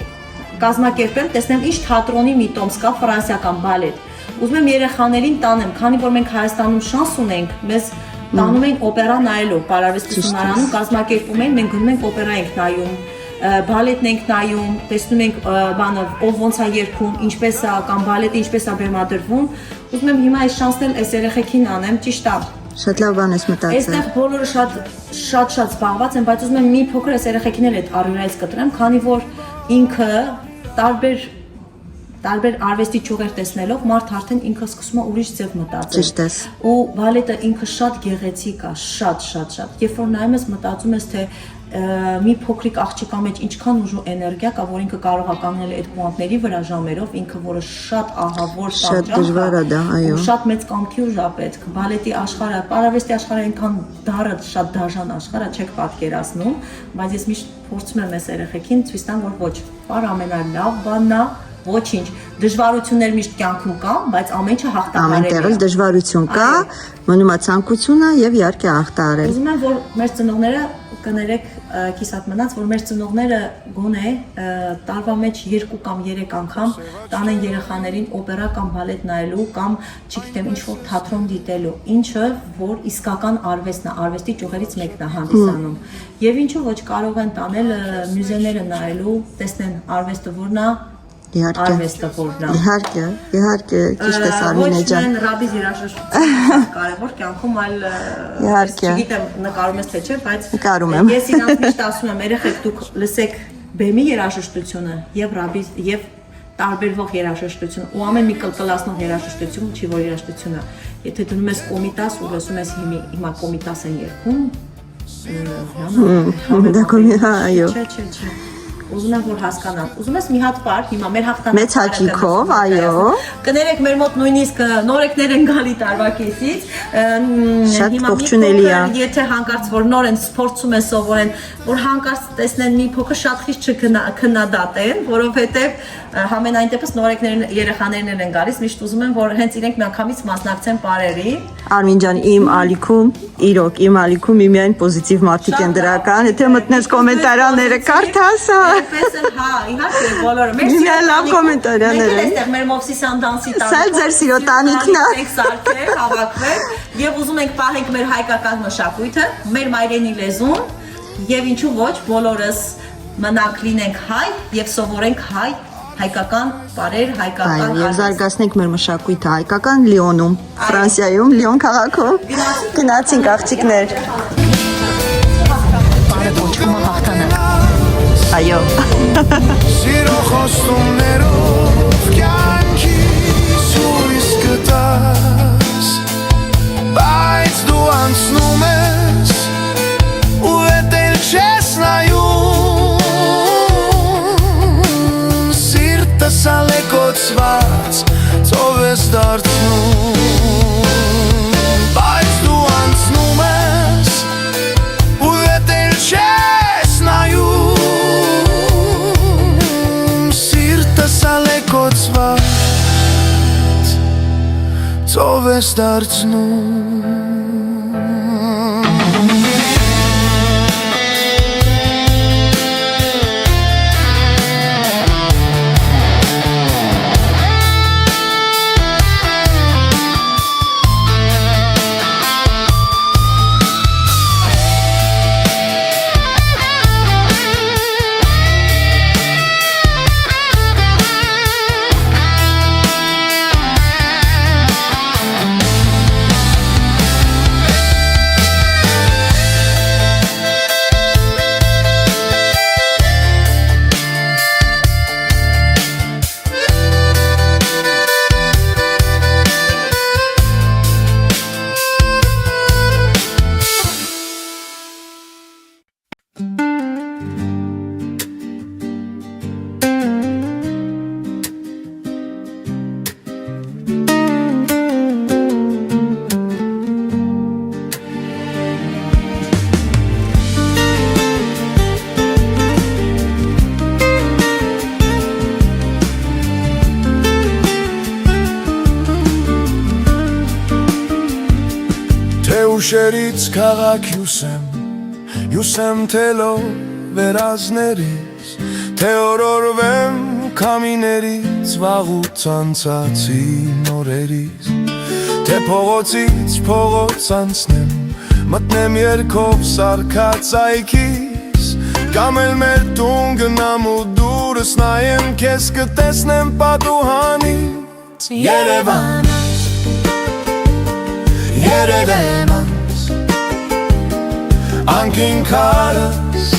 [SPEAKER 3] կազմակերպեմ, տեսնեմ ինչ թատրոնի մի տոմս կա ֆրանսիական բալետ։ Ուզում եմ երեխաներին տանեմ, քանի որ մենք Հայաստանում շանս ունենք, մեզ տանում ենք օպերա նայելու, պարարվեստությունարանում կազմակերպում են, մենք գնում ենք օպերա ենք նայում, բալետն ենք նայում, տեսնում ենք բանը, ով ոնց է երգում, ինչպես է կամ բալետը ինչպես է բեմադրվում։ Ուզում եմ հիմա այս շանսն էլ այս երեխեքին անեմ, ճիշտ է։
[SPEAKER 1] Շատ լավ բան ես մտածել։
[SPEAKER 3] Այստեղ բոլորը շատ զբաղված են, բայց ուզում եմ մի փոքր այս երեխեքին էլ այդ առօրյայից կտրեմ, քանի որ ինքը տարբեր արվեստի ճյուղեր տեսնելով մարդ արդեն ինքը սկսում է ուրիշ ձև մտածել։
[SPEAKER 1] Ճիշտ ես։
[SPEAKER 3] Ու բալետը ինքը շատ գեղեցիկ է, շատ։ Երբ որ նայում ես մտածում ես թե մի փոքրիկ աղջկա մեջ ինչքան ուժ ու էներգիա կա, որ ինքը կարող է կանգնել այդ պոինտների վրա ժամերով, ինքը որը շատ ահավոր
[SPEAKER 1] շատ դժվար է դա, այո։
[SPEAKER 3] Շատ մեծ կամքի ուժ է պետք։ Բալետի աշխարհը, պարարվեստի աշխարհը այնքան դառը, շատ դաժան աշխարհ է, չեք պատկերացնում, բայց ես միշտ փորձում եմ այս երեխեքին ցույց տամ, որ ոչ, պար ամենալավ բանն է, ոչինչ, դժվարություններ միշտ կյանքում կա, բայց ամեն ինչը հաղթահարել է։
[SPEAKER 1] Ամեն տեղ դժվարություն կա, մնում է ցանկությունը եւ իհարկե հաղթահարել։
[SPEAKER 3] Ուզում եմ որ մեր ծնողները կներեք կիսատ մնաց, որ մեր ծնողները գոնե տարվա մեջ 2 կամ 3 անգամ տանեն երեխաներին օպերա կամ բալետ նայելու կամ չգիտեմ ինչ որ թատրոն դիտելու, ինչը որ իսկական արվեստն է, արվեստի ճյուղերից մեկն է հանդիսանում։ Եվ ինչու ոչ կարող են տանել մյուզեները նայելու, տեսնեն արվեստը որն է, արվեստը որն է։
[SPEAKER 1] Իհարկե, ճիշտ ես Արմինե ջան։
[SPEAKER 3] Ոչ միայն ռաբիզ երաժշտությունը կարևոր կյանքում, այլ չգիտեմ նկարում ես թե չէ, բայց ես իրանց միշտ ասում եմ, երեխեք դուք լսեք բեմի երաժշտությունը եւ ռաբիզ եւ տարբերվող երաժշտություն ու ամեն մի կլկլացնող երաժշտություն, չի որ երաժշտությունը։ Եթե դնում ես կոմիտաս ու լսում ես հիմա կոմիտաս են երգում,
[SPEAKER 1] դա կոմիտա, այո։
[SPEAKER 3] Չէ։ ուզում եմ որ հասկանան։ Ուզում ես մի հատ պար, հիմա մեր հաղթանակը
[SPEAKER 1] Մեծ հաճույքով, այո։
[SPEAKER 3] Կներեք մեր մոտ նույնիսկ նորեկներ են գալի տարվա կեսից։
[SPEAKER 1] Շատ
[SPEAKER 3] Հիմա մի
[SPEAKER 1] ողջունելի է։
[SPEAKER 3] փոքր, եթե հանկարծ որ նոր են սփորձում են սովորեն, որ հանկարծ տեսնեն մի փոքր շատ խիստ չքննադատեն, որովհետև համենայն դեպս նորեկներն երեխաներն են գալիս, միշտ ուզում են որ հենց իրենք միանգամից մասնակցեն պարերի։
[SPEAKER 1] Արմին ջան, իմ ալիքում, իրոք իմ ալիքում միայն պոզիտիվ մարդիկ են դրական, եթե մտնես կոմենտարները կարդաս,
[SPEAKER 3] Այդպես էլ, հա, իհարկե բոլորը։
[SPEAKER 1] Միայն լավ կոմենտարներ են։
[SPEAKER 3] Մենք այստեղ մեր Մովսիսյան դանսի
[SPEAKER 1] Սա էլ ձեր սիրո տանիքն է։
[SPEAKER 3] Ենք սարքել, հավաքվել եւ ուզում ենք պահենք մեր հայկական մշակույթը, մեր մայրենի լեզուն եւ ինչու ոչ բոլորս մնանք լինենք հայ եւ սովորենք հայկական բարեր, հայկական
[SPEAKER 1] Եվ զարգացնենք մեր մշակույթը հայկական Լիոնում, Ֆրանսիայում, Լիոն քաղաքում։ Գնացինք աղջիկներ։
[SPEAKER 3] բարը ոչումը հաղթանակ։
[SPEAKER 1] Այո։
[SPEAKER 2] Սիրո խոստումներով կյանքիս հույս կտաս, բայց դու անցնում ես ու հետ էլ չես նայում, սիրտս ալեկոծված ծով ես դարձնում, բայց դու անցնում ես ու հետ էլ չես նայում, Սալեկոծված ծով ես դարձնում Ուշերից քաղաք յուսեմ թելով վերազներից, թե օրորվեմ կամիներից վաղուց անցածի նորերից, թե փողոցից փողոց անցնեմ, մտնեմ երկով սարքած այգիս, կամ էլ մեր տուն գնամ ու դուրս նայեմ քեզ կտեսնեմ պատուհանից, Երևան, Երևան Անկին քարս,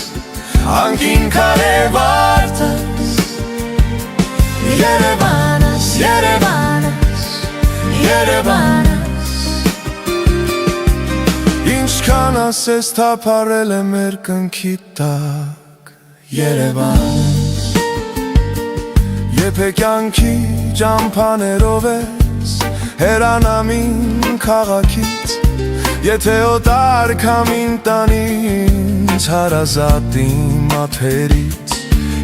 [SPEAKER 2] անկին կարևարտս Երևանս, Երևանս, Երևանս Ինչքան ասես թափարել է մեր կնքի տակ Երևանս Եփե կյանքի ճամփաներով ես հերանամին քաղաքից Եթե օտար կամին տանից հարազատ իմ ափերից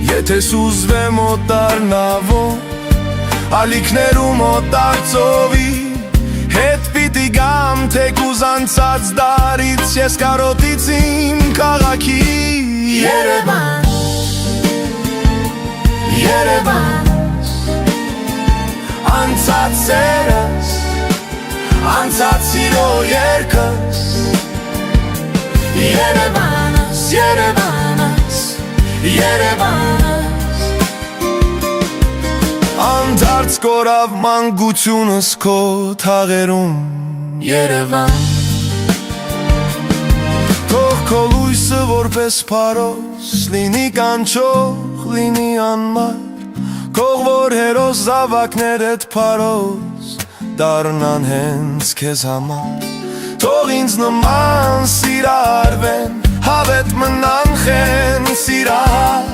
[SPEAKER 2] Եթե սուզվեմ օտար նավով ալիքներում օտար ծովի Հետ պիտի գամ թեկուզ անցած դարից Ես կարոտից իմ քաղաքի Երևան Երևան Անցած սերս Անցած սիրո երկս Երևանս, Երևանս, Երևանս Անդարձ կորավ մանկությունս քո թաղերում Երևան Թող քո լույսը որպես փարոս Լինի կանչող, լինի անմար Քող որ հերոս զավակներդ փարոս Դառնան հենց քեզ համար Թող ինձ նման սիրարվեն Հավետ մնան խեն սիրահար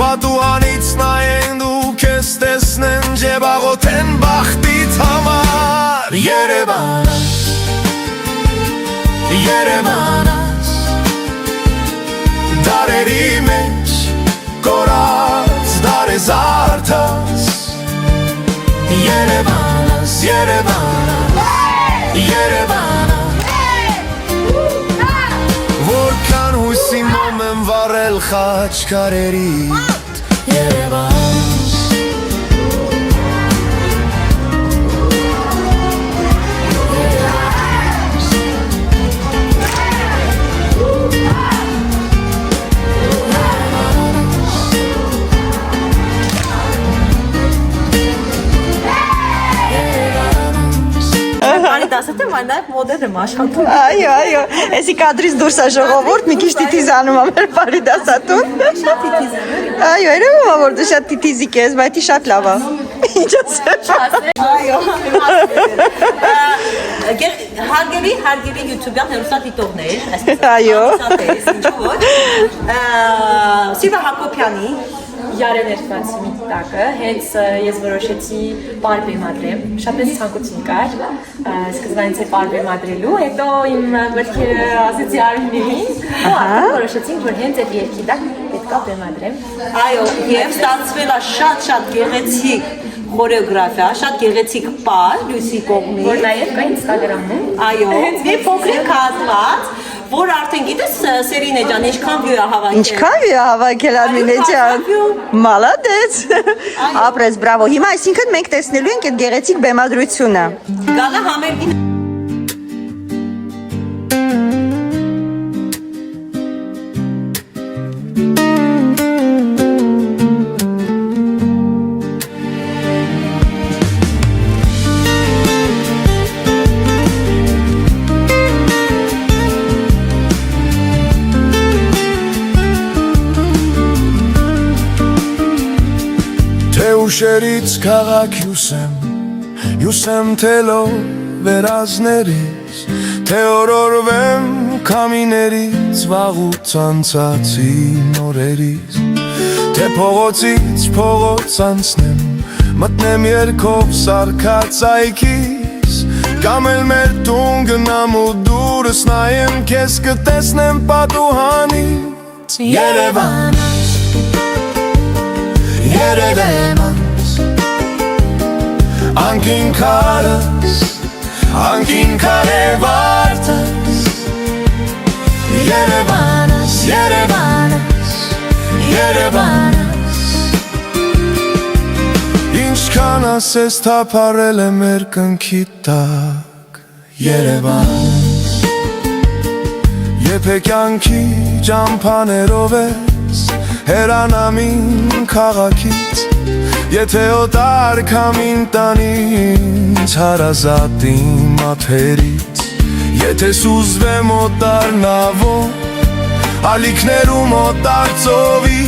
[SPEAKER 2] Պատուհանից նայեն դու քեզ տեսնեն Ջեբաղոթեն բախտիդ համար Երևանս Երևանս Դարերի մեջ կորած դարեզարդաս Երևանս Երևանս Երևանս Որքան հույսի մոմ եմ վառել խաչքարերիդ Երևանս
[SPEAKER 3] Բարի դասատեմ, այն նաև մոդել եմ աշխատում։
[SPEAKER 1] Այո, էսի կադրից դուրս է ժողովուրդ, մի քիչ տիթիզանում է մեր բարի դասատուն։
[SPEAKER 3] Շատ տիթիզն է։
[SPEAKER 1] Այո, երևում է որ դու շատ տիթիզիկ ես, բայց շատ լավ է։ Ինչ ասեմ։
[SPEAKER 3] Այո։ Հարգելի YouTube-յան հեռուստադիտողներ, այսպես
[SPEAKER 1] Այո։
[SPEAKER 3] ինչու ոչ։ Սիվա Հակոբյանի
[SPEAKER 4] Յարեն երբացի մի տակը, հենց ես որոշեցի պար բեմադրեմ, շատ ես ցանկություն կար, սկզբանից է պար բեմադրելու, հետո իմ մտքերը ասեցի Արմինին, ու արդեն որոշեցինք, որ հենց այդ երկի տակ պետք է բեմադրեմ։
[SPEAKER 3] Այո, եւ ստացվել է շատ գեղեցիկ խորեոգրաֆիա, շատ գեղեցիկ պար լույսի կողմից,
[SPEAKER 4] Որ նաև կա Instagram-ում։
[SPEAKER 3] այո, մի փոքրիկ կազմած, որ արդեն գիտես Սերինե ջան, ինչքան վյուա հավաքել։
[SPEAKER 1] Ինչքան վի հավաքել Արմինե ջան։ Մալադեց։ Ապրես, բրավո։ Հիմա այսինքն մենք տեսնելու ենք այդ գեղեցիկ բեմադրությունը։
[SPEAKER 3] Գալա համերգին
[SPEAKER 2] Ուշերից քաղաք յուսեմ թելով վերազներից Թե օրորվեմ կամիներից վաղուց անցացի նորերից Թե փողոցից փողոց անցնեմ մտնեմ երկով սարքած այգիս Կամ էլ մեր տուն գնամ ու դուրս նայեմ քեզ կտեսնեմ պատուհանից Երևանս Երևանս Անկին քարս Անկին կարևարտս Երևանս Երևանս Երևանս Ինչքան ասես թափարել է մեր կնքի տակ Երևանս Եփե կյանքի ճամփաներով ես Հերանամին քաղաքից Եթե օտար կամին տանից հարազատ իմ ափերից Եթե սուզվեմ օտար նավով Ալիքներում օտար ծովի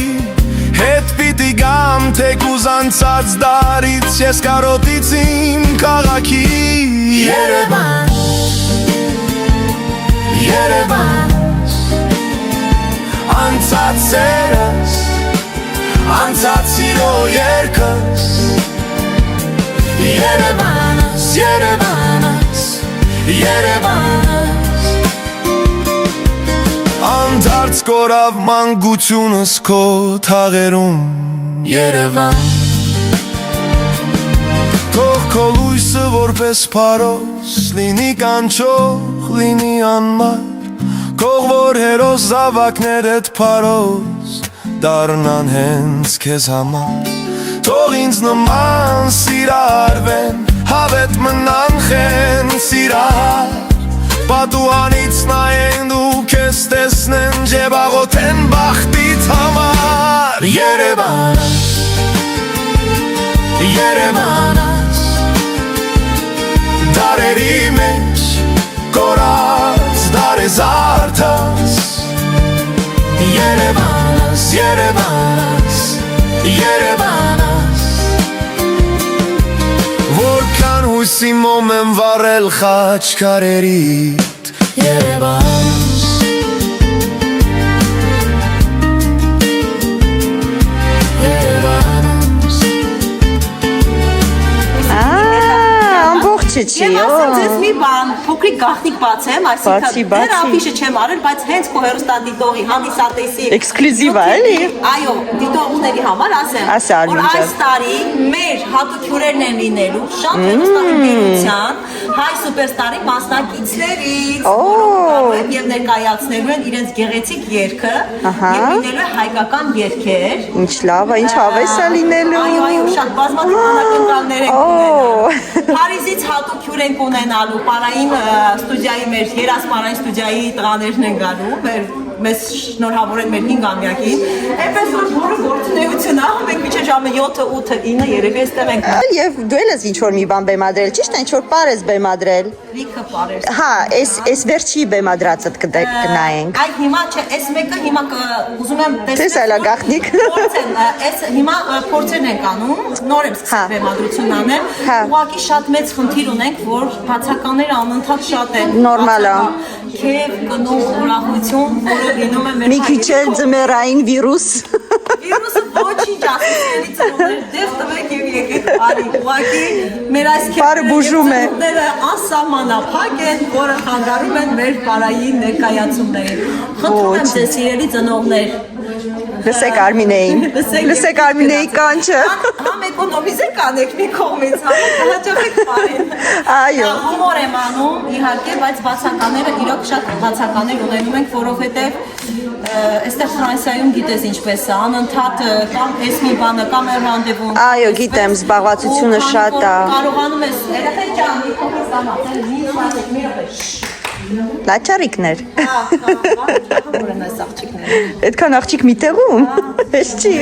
[SPEAKER 2] Հետ պիտի գամ թեկուզ անցած դարից Ես կարոտից իմ քաղաքի Երևան Երևանս Անցած սերս Անցած սիրո երկս Երևանս, Երևանս, Երևանս Անդարձ կորավ մանկությունս քո թաղերում Երևան Թող քո լույսը որպես փարոս Լինի կանչող, լինի անմար Թող որ հերոս զավակներ էդ փարոս Դառնան հենց քեզ համար Թող ինձ նման սիրարվեն Հավետ մնան խեն սիրար Պատուհանից նայեն դու քեզ տեսնեն Ջեբաղոթեն բախտիդ համար Երևանս Երևանս Դարերի մեջ կորած դարեզարդաս Երևանս, Երևանս, Երևանս Որքան հույսի մոմ եմ վառել խաչքարերիդ Երևանս
[SPEAKER 1] Աֆիշը չի,
[SPEAKER 3] Եվ ասեմ ձեզ մի բան, փոքրիկ գաղտնիք բացեմ, այսինքն դեռ աֆիշը չեմ արել, բայց հենց քո հեռուստադիտողի հանդիսատեսի
[SPEAKER 1] էքսկլյուզիվ է, էլի։
[SPEAKER 3] Այո, դիտողների համար ասեմ, որ այս տարի մեր հատուկ հյուրերն են լինելու շատ հեռուստաընկերության հայ սուպերստարի մասնակիցներից, որոնք եւ ներկայացնելու են իրենց գեղեցիկ երգը եւ լինելու է հայկական երգեր։
[SPEAKER 1] Ինչ լավ է, ինչ հավես է լինելու։
[SPEAKER 3] Այո, շատ բազմաթիվ անակնկալներ են ունենալու։ Փարիզից հատուկ հյուր ենք ունենալու, Պարային ստուդիայի մեր երասպարային ստուդիայի տղաներն են գալու, մեզ շնորհավոր են մեր 5-ամյակին։ Այնպես որ որը գործունեություն աղում ենք միջը ժամը 7-8-9 երևի այստեղ ենք։
[SPEAKER 1] Եվ դու ես ինչ որ մի բան բեմադրել, ճիշտ է, ինչ որ պարես բեմադրել։
[SPEAKER 3] Լիքը պարես։
[SPEAKER 1] Հա, այս վերջի բեմադրածը կնայենք։
[SPEAKER 3] Այդ հիմա չէ, այս մեկը հիմա ուզում եմ տեսնել։
[SPEAKER 1] Տես այլա գաղտնիք։
[SPEAKER 3] Այս հիմա փորձեր ենք անում, նոր եմ սկսել բեմադրությունն անել։ Ուղղակի շատ մեծ խնդիր ունենք, որ բացականները անընդհատ շատ են։
[SPEAKER 1] Նորմալ է։
[SPEAKER 3] Քեֆ, կնոջ ուրախություն, որը լինում է մեր
[SPEAKER 1] Մի քիչ էլ ձմեռային վիրուս։
[SPEAKER 3] Վիրուսը ոչինչ ասեցիների ծնողներ դեղ տվեք եւ եկեք արի ուղղակի մեր այս քեֆները անսահմանափակ են, որը խանգարում են մեր պարային ներկայացումներին։ Խնդրում եմ ձեզ սիրելի ծնողներ,
[SPEAKER 1] լսեք Արմինեին, լսեք Արմինեի կանչը։
[SPEAKER 3] Համ էկոնոմիզեք անեք մի կողմից, համ կհաջողեք պարին։
[SPEAKER 1] Այո։
[SPEAKER 3] Հումոր եմ անում, իհարկե, բայց բացականները իրոք շատ բացականներ ունենում ենք, որովհետև այստեղ Ֆրանսիայում գիտես ինչպես է, անընդհատ կամ էս մի բանը, կամ է ռանդևուն։
[SPEAKER 1] Այո, գիտեմ, զբաղվածությունը շատ է։
[SPEAKER 3] Կարողանում ես, երեխեք ջան, մի փոքր ստամացել, մի սպասեք, մի րոպե։
[SPEAKER 1] Լաչարիկներ։
[SPEAKER 3] Որ են այս աղջիկները։
[SPEAKER 1] Այդքան աղջիկ մի տեղում։ Էս չի։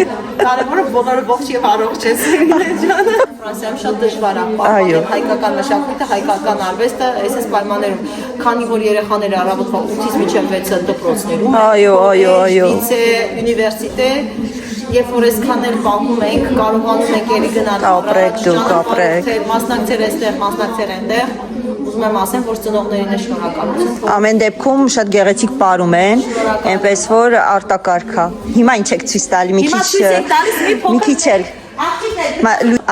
[SPEAKER 3] Կարևորը բոլորը ողջ եւ առողջ է, սիրելիներ ջան։ Ֆրանսիայում շատ դժվար է պահպանել հայկական մշակույթը, հայկական արվեստը, այս պայմաններում, քանի որ երեխաները առավոտվա 8-ից մինչև 6-ը դպրոցներում։
[SPEAKER 1] Այո, այո, այո։
[SPEAKER 3] Լիցե, ունիվերսիտե, երբ որ այսքան էլ բախում ենք, կարողանում ենք ելի գնալ
[SPEAKER 1] կապրեք։
[SPEAKER 3] Մասնակցել այստեղ, մասնակցել այնտեղ։ Ուզում եմ ասեմ, որ ծնողներին է շնորհակալություն։
[SPEAKER 1] Ամեն դեպքում շատ գեղեցիկ պարում են, այնպես որ արտակարգ է։ Հիմա ինչ եք ցույց տալի, մի քիչ էլ։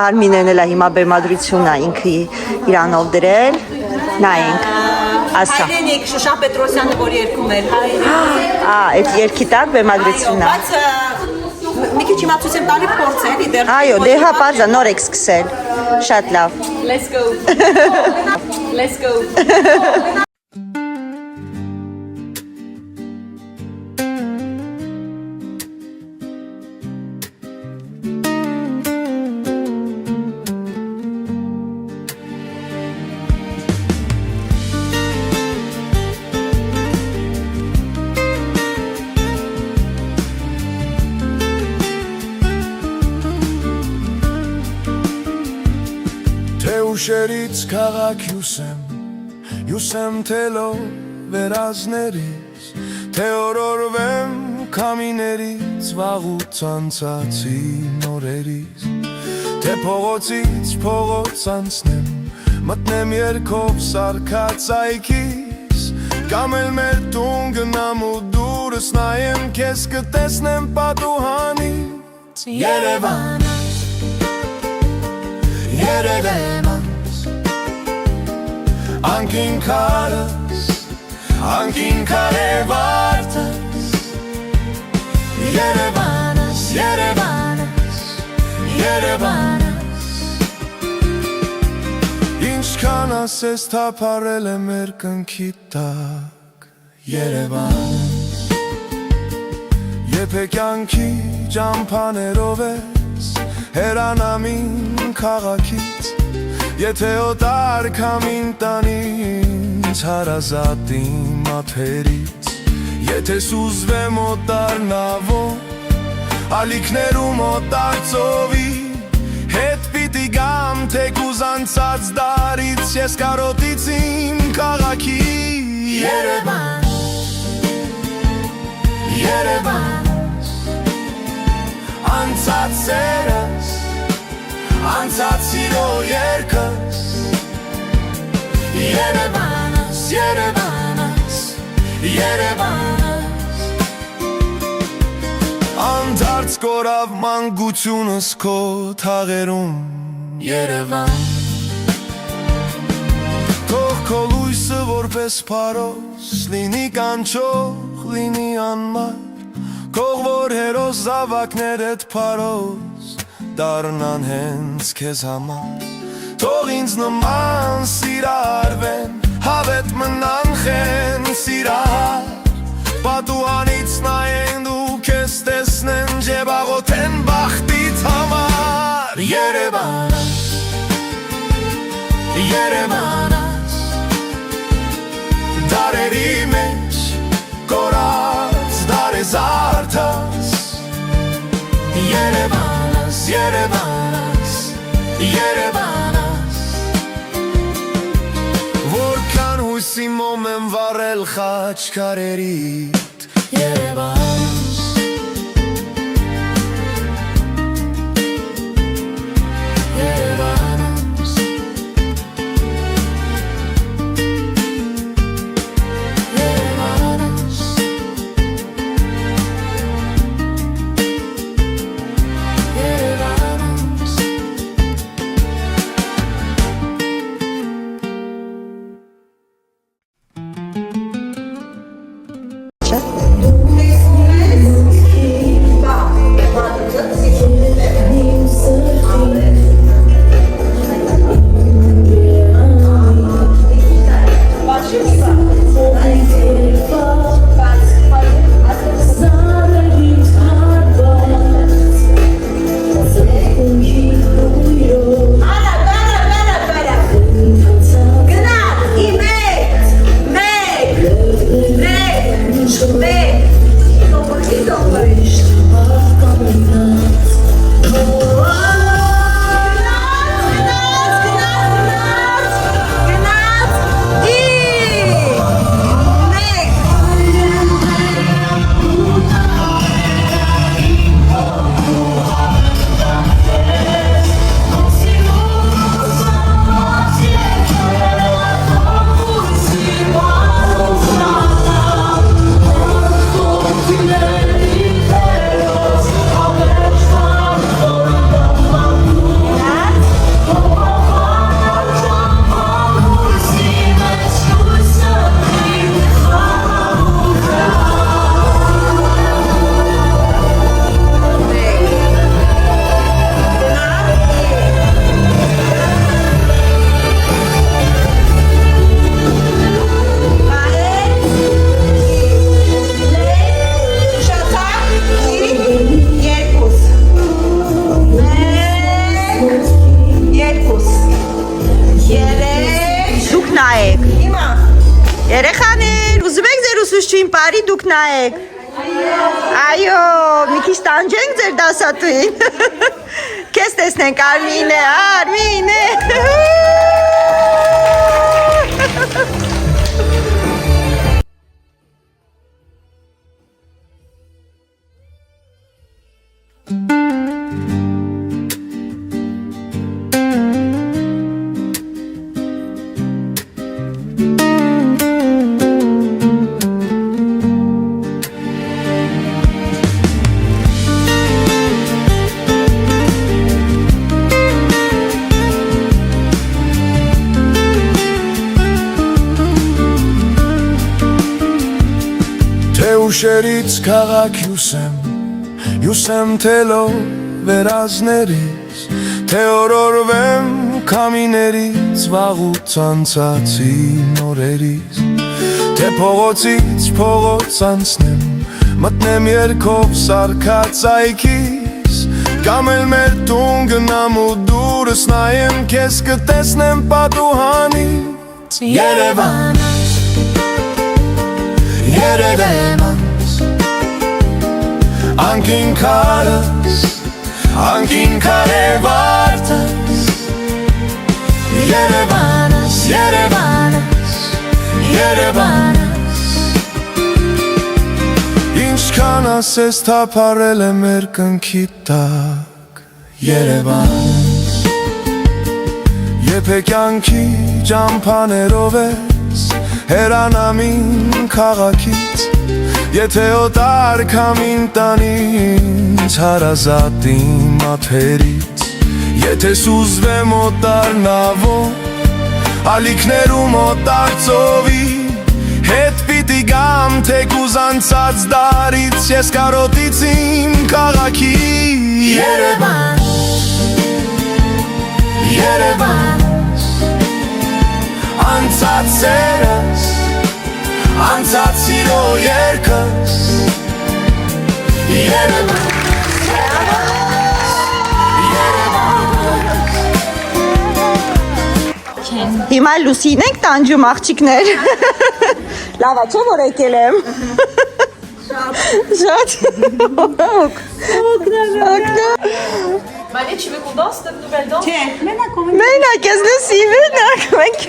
[SPEAKER 1] Արմինեն էլ է հիմա բեմադրությունն է ինքը իրանով դրել։ Նայենք։ Ասա։
[SPEAKER 3] Հայրենիք Շուշան Պետրոսյանը, որ երգում էր, հայրենիք։
[SPEAKER 1] Այդ երգի տակ բեմադրությունն է։
[SPEAKER 3] Բայց մի քիչ հիմա ցույց եմ տալի փորձել, իդեր։
[SPEAKER 1] Այո, դե հա բարձա նոր եք սկսել։ Շատ լավ։
[SPEAKER 4] Let's go. Let's go.
[SPEAKER 2] Ուշերից քաղաք յուսեմ թելով վերազներից, թե օրորվեմ կամիներից, վաղուց անցացի նորերից, թե փողոցից փողոց անցնեմ, մտնեմ երկով սարքած այգիս, կամ էլ մեր տուն գնամ ու դուրս նայեմ, քեզ կտեսնեմ պատուհանից, Երևան, Երևան Անկին քարս, անկին կարևարտս Երևանս, Երևանս, Երևանս Ինչքան ասես թափարել է մեր կնքի տակ Երևանս Եփե կյանքի ճամփաներով ես հերանամին քաղաքից Եթե օտար կամին տանից հարազատ իմ ափերից Եթե սուզվեմ օտար նավով ալիքներում օտար ծովի Հետ պիտի գամ թեկուզ անցած դարից Ես կարոտից իմ քաղաքի Երևան Երևան Անցած սերս Անցած սիրո երկս Երևանս, Երևանս, Երևանս Անդարձ կորավ մանկությունս քո թաղերում Երևան որպես փարոս լինի կանչող լինի անմար Քող որ հերոս զավակներդ փարոս դառնան հենց քեզ համար Թող ինձ նման սիրարվեն հավետ մնան խեն սիրահար Պատուհանից նայեն դու քեզ տեսնեն ջեբաղոթեն բախտից համար Երևանս Երևանս Դարերի մեջ կորած դարեզ արդաս Երևանս Երևանս Երևանս Որքան հույսի մոմ եմ վառել խաչքարերիդ Երևանս Երևանս Երևանս Երևանս
[SPEAKER 1] Երեխաներ, ուզում եք ձեր ուսուցչուհին բարի դուք նայեք։ Այո, մի քիչ տանջենք ձեր դասատուին։ Քեզ տեսնենք, Արմինե, Արմինե։
[SPEAKER 2] Ուշերից քաղաք յուսեմ թելով վերազներից Թե օրորվեմ կամիներից վաղուց անցածի նորերից Թե փողոցից փողոց անցնեմ մտնեմ երկով սարքած այգիս Կամ էլ մեր տուն գնամ ու դուրս նայեմ քեզ կտեսնեմ պատուհանից Երևանս Երևանս Անկին քարս Անկին կարևարտս Երևանս Երևանս Երևանս Ինչքան ասես թափարել է մեր կնքի տակ Երևանս Եփե կյանքի ճամփաներով ես Հերանամին քաղաքից Եթե օտար կամին տանից հարազատ իմ ափերից Եթե սուզվեմ օտար նավով ալիքներում օտարծովի հետ պիտի գամ թեկուզ անցած դարից ես կարոտից իմ քաղաքի Երևան Երևան անցած սերս անցած սիրո երկս Երևան
[SPEAKER 1] Հիմա Լուսին ենք տանջում աղջիկներ Լավ է չէ որ եկել եմ Շատ
[SPEAKER 4] Մալի չվի կուդոս դեպ նուվել դոն
[SPEAKER 3] Չէ,
[SPEAKER 1] Մենակ ես Լուսի մենակ մենք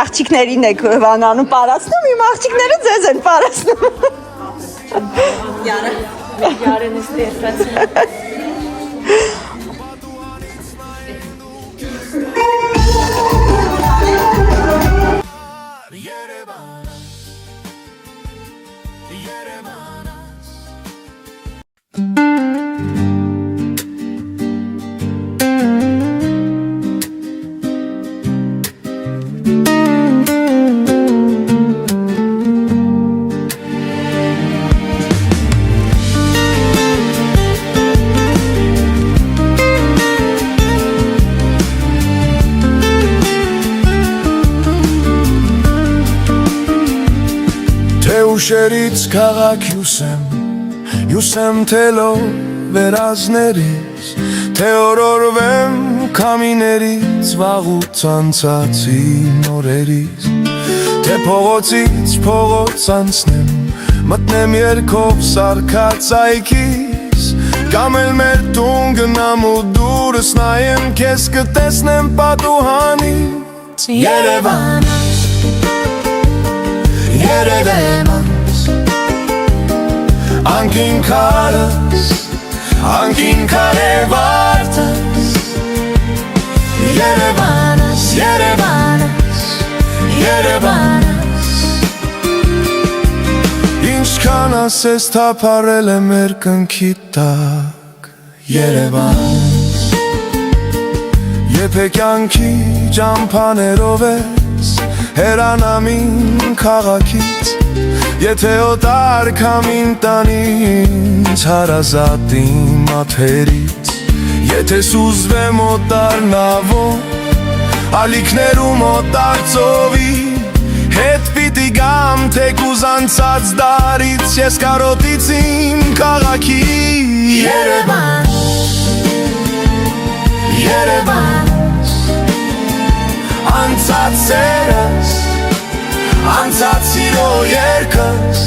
[SPEAKER 1] Աղջիկներին եք վանանում պարացնում իմ աղջիկները ձեզ են պարացնում
[SPEAKER 3] Յարը
[SPEAKER 4] Յարեն ես տերվացին
[SPEAKER 2] Ուշերից քաղաք յուսեմ թելով վերազներից Թե օրորվեմ կամիներից վաղուց անցածի նորերից Թե փողոցից փողոց անցնեմ մտնեմ երկով սարքած այգիս Կամ էլ մեր տուն գնամ ու դուրս նայեմ քեզ կտեսնեմ պատուհանից Երևան Երևան Անկին քարս, անկին կարևարտս Երևանս, Երևանս, Երևանս Ինչքան ասես թափարել է մեր կնքի տակ Երևանս Եփե կյանքի ճամփաներով ես հերանամին քաղաքից Եթե օտար կամին տանից հարազատ իմ ափերից Եթե սուզվեմ օտար նավով ալիքներում օտար ծովի Հետ պիտի գամ թեկուզ անցած դարից ես կարոտից իմ քաղաքի Երևան Երևան Անցած սերս Անցած սիրո երկս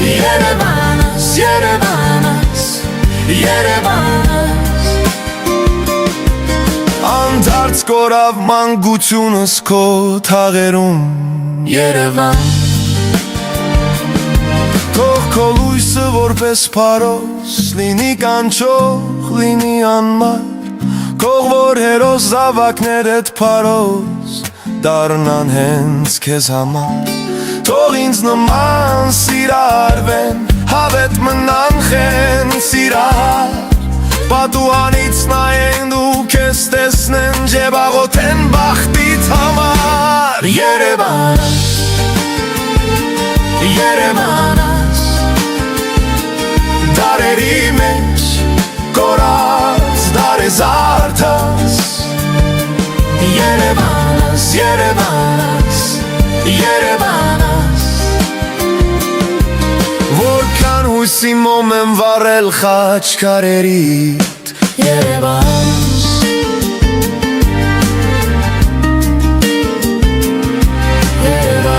[SPEAKER 2] Երևանս, Երևանս, Երևանս Անդարձ կորավ մանկությունս քո թաղերում Երևան Թող քո լույսը որպես փարոս լինի կանչող, լինի անմար Թող որ հերոս զավակներդ փարոս դառնան հենց քեզ համար Թող ինձ նման սիրարվեն հավետ մնան խեն սիրար Պատուհանից նայեն դու քեզ տեսնեն ջեբաղոթեն բախտիդ համար Երևանս Երևանս Դարերի մեջ կորած դարեզարդս Երևանս, Երևանս, Երևանս Որքան հույսի մոմ եմ վառել խաչքարերիդ Երևանս Երևանս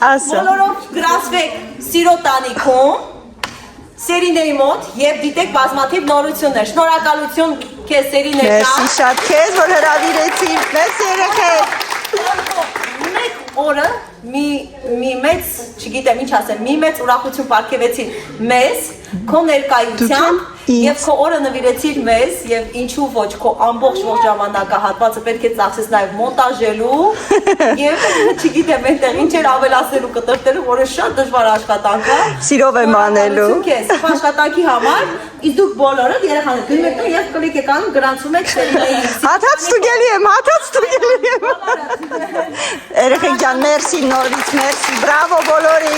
[SPEAKER 1] Ասա
[SPEAKER 3] Բոլորով գրասվեք սիրո տանիքում Սերինեի մոտ եւ դիտեք բազմաթիվ նորություններ Շնորհակալություն քեզ Սերինե
[SPEAKER 1] Մերսի շատ քեզ որ հրավիրեցիր Մերսի երեխեք
[SPEAKER 3] Մեկ օրը մի մեծ, չգիտեմ ինչ ասեմ, մի մեծ ուրախություն պարգևեցի մեզ քո ներկայությամբ Եվ քո օրը նվիրեցիր մեզ եւ ինչու ոչ քո ամբողջ ժամանակահատվածը պետք է ծախսես նաեւ մոնտաժելու եւ չգիտեմ այնտեղ ինչեր ավելացնելու կտրտելու, որը շատ դժվար աշխատանք է։
[SPEAKER 1] Սիրով եմ անելու։
[SPEAKER 3] Քեզ աշխատանքի համար իսկ դուք բոլորը երեխաները գնում եք եւ կլիկ եք անում գրանցում եք Սերինեի։
[SPEAKER 1] Հաթած ստուգելի եմ, հաթած ստուգելի եմ։ Երեխեք ջան, մերսի նորից, մերսի, բրավո բոլորի։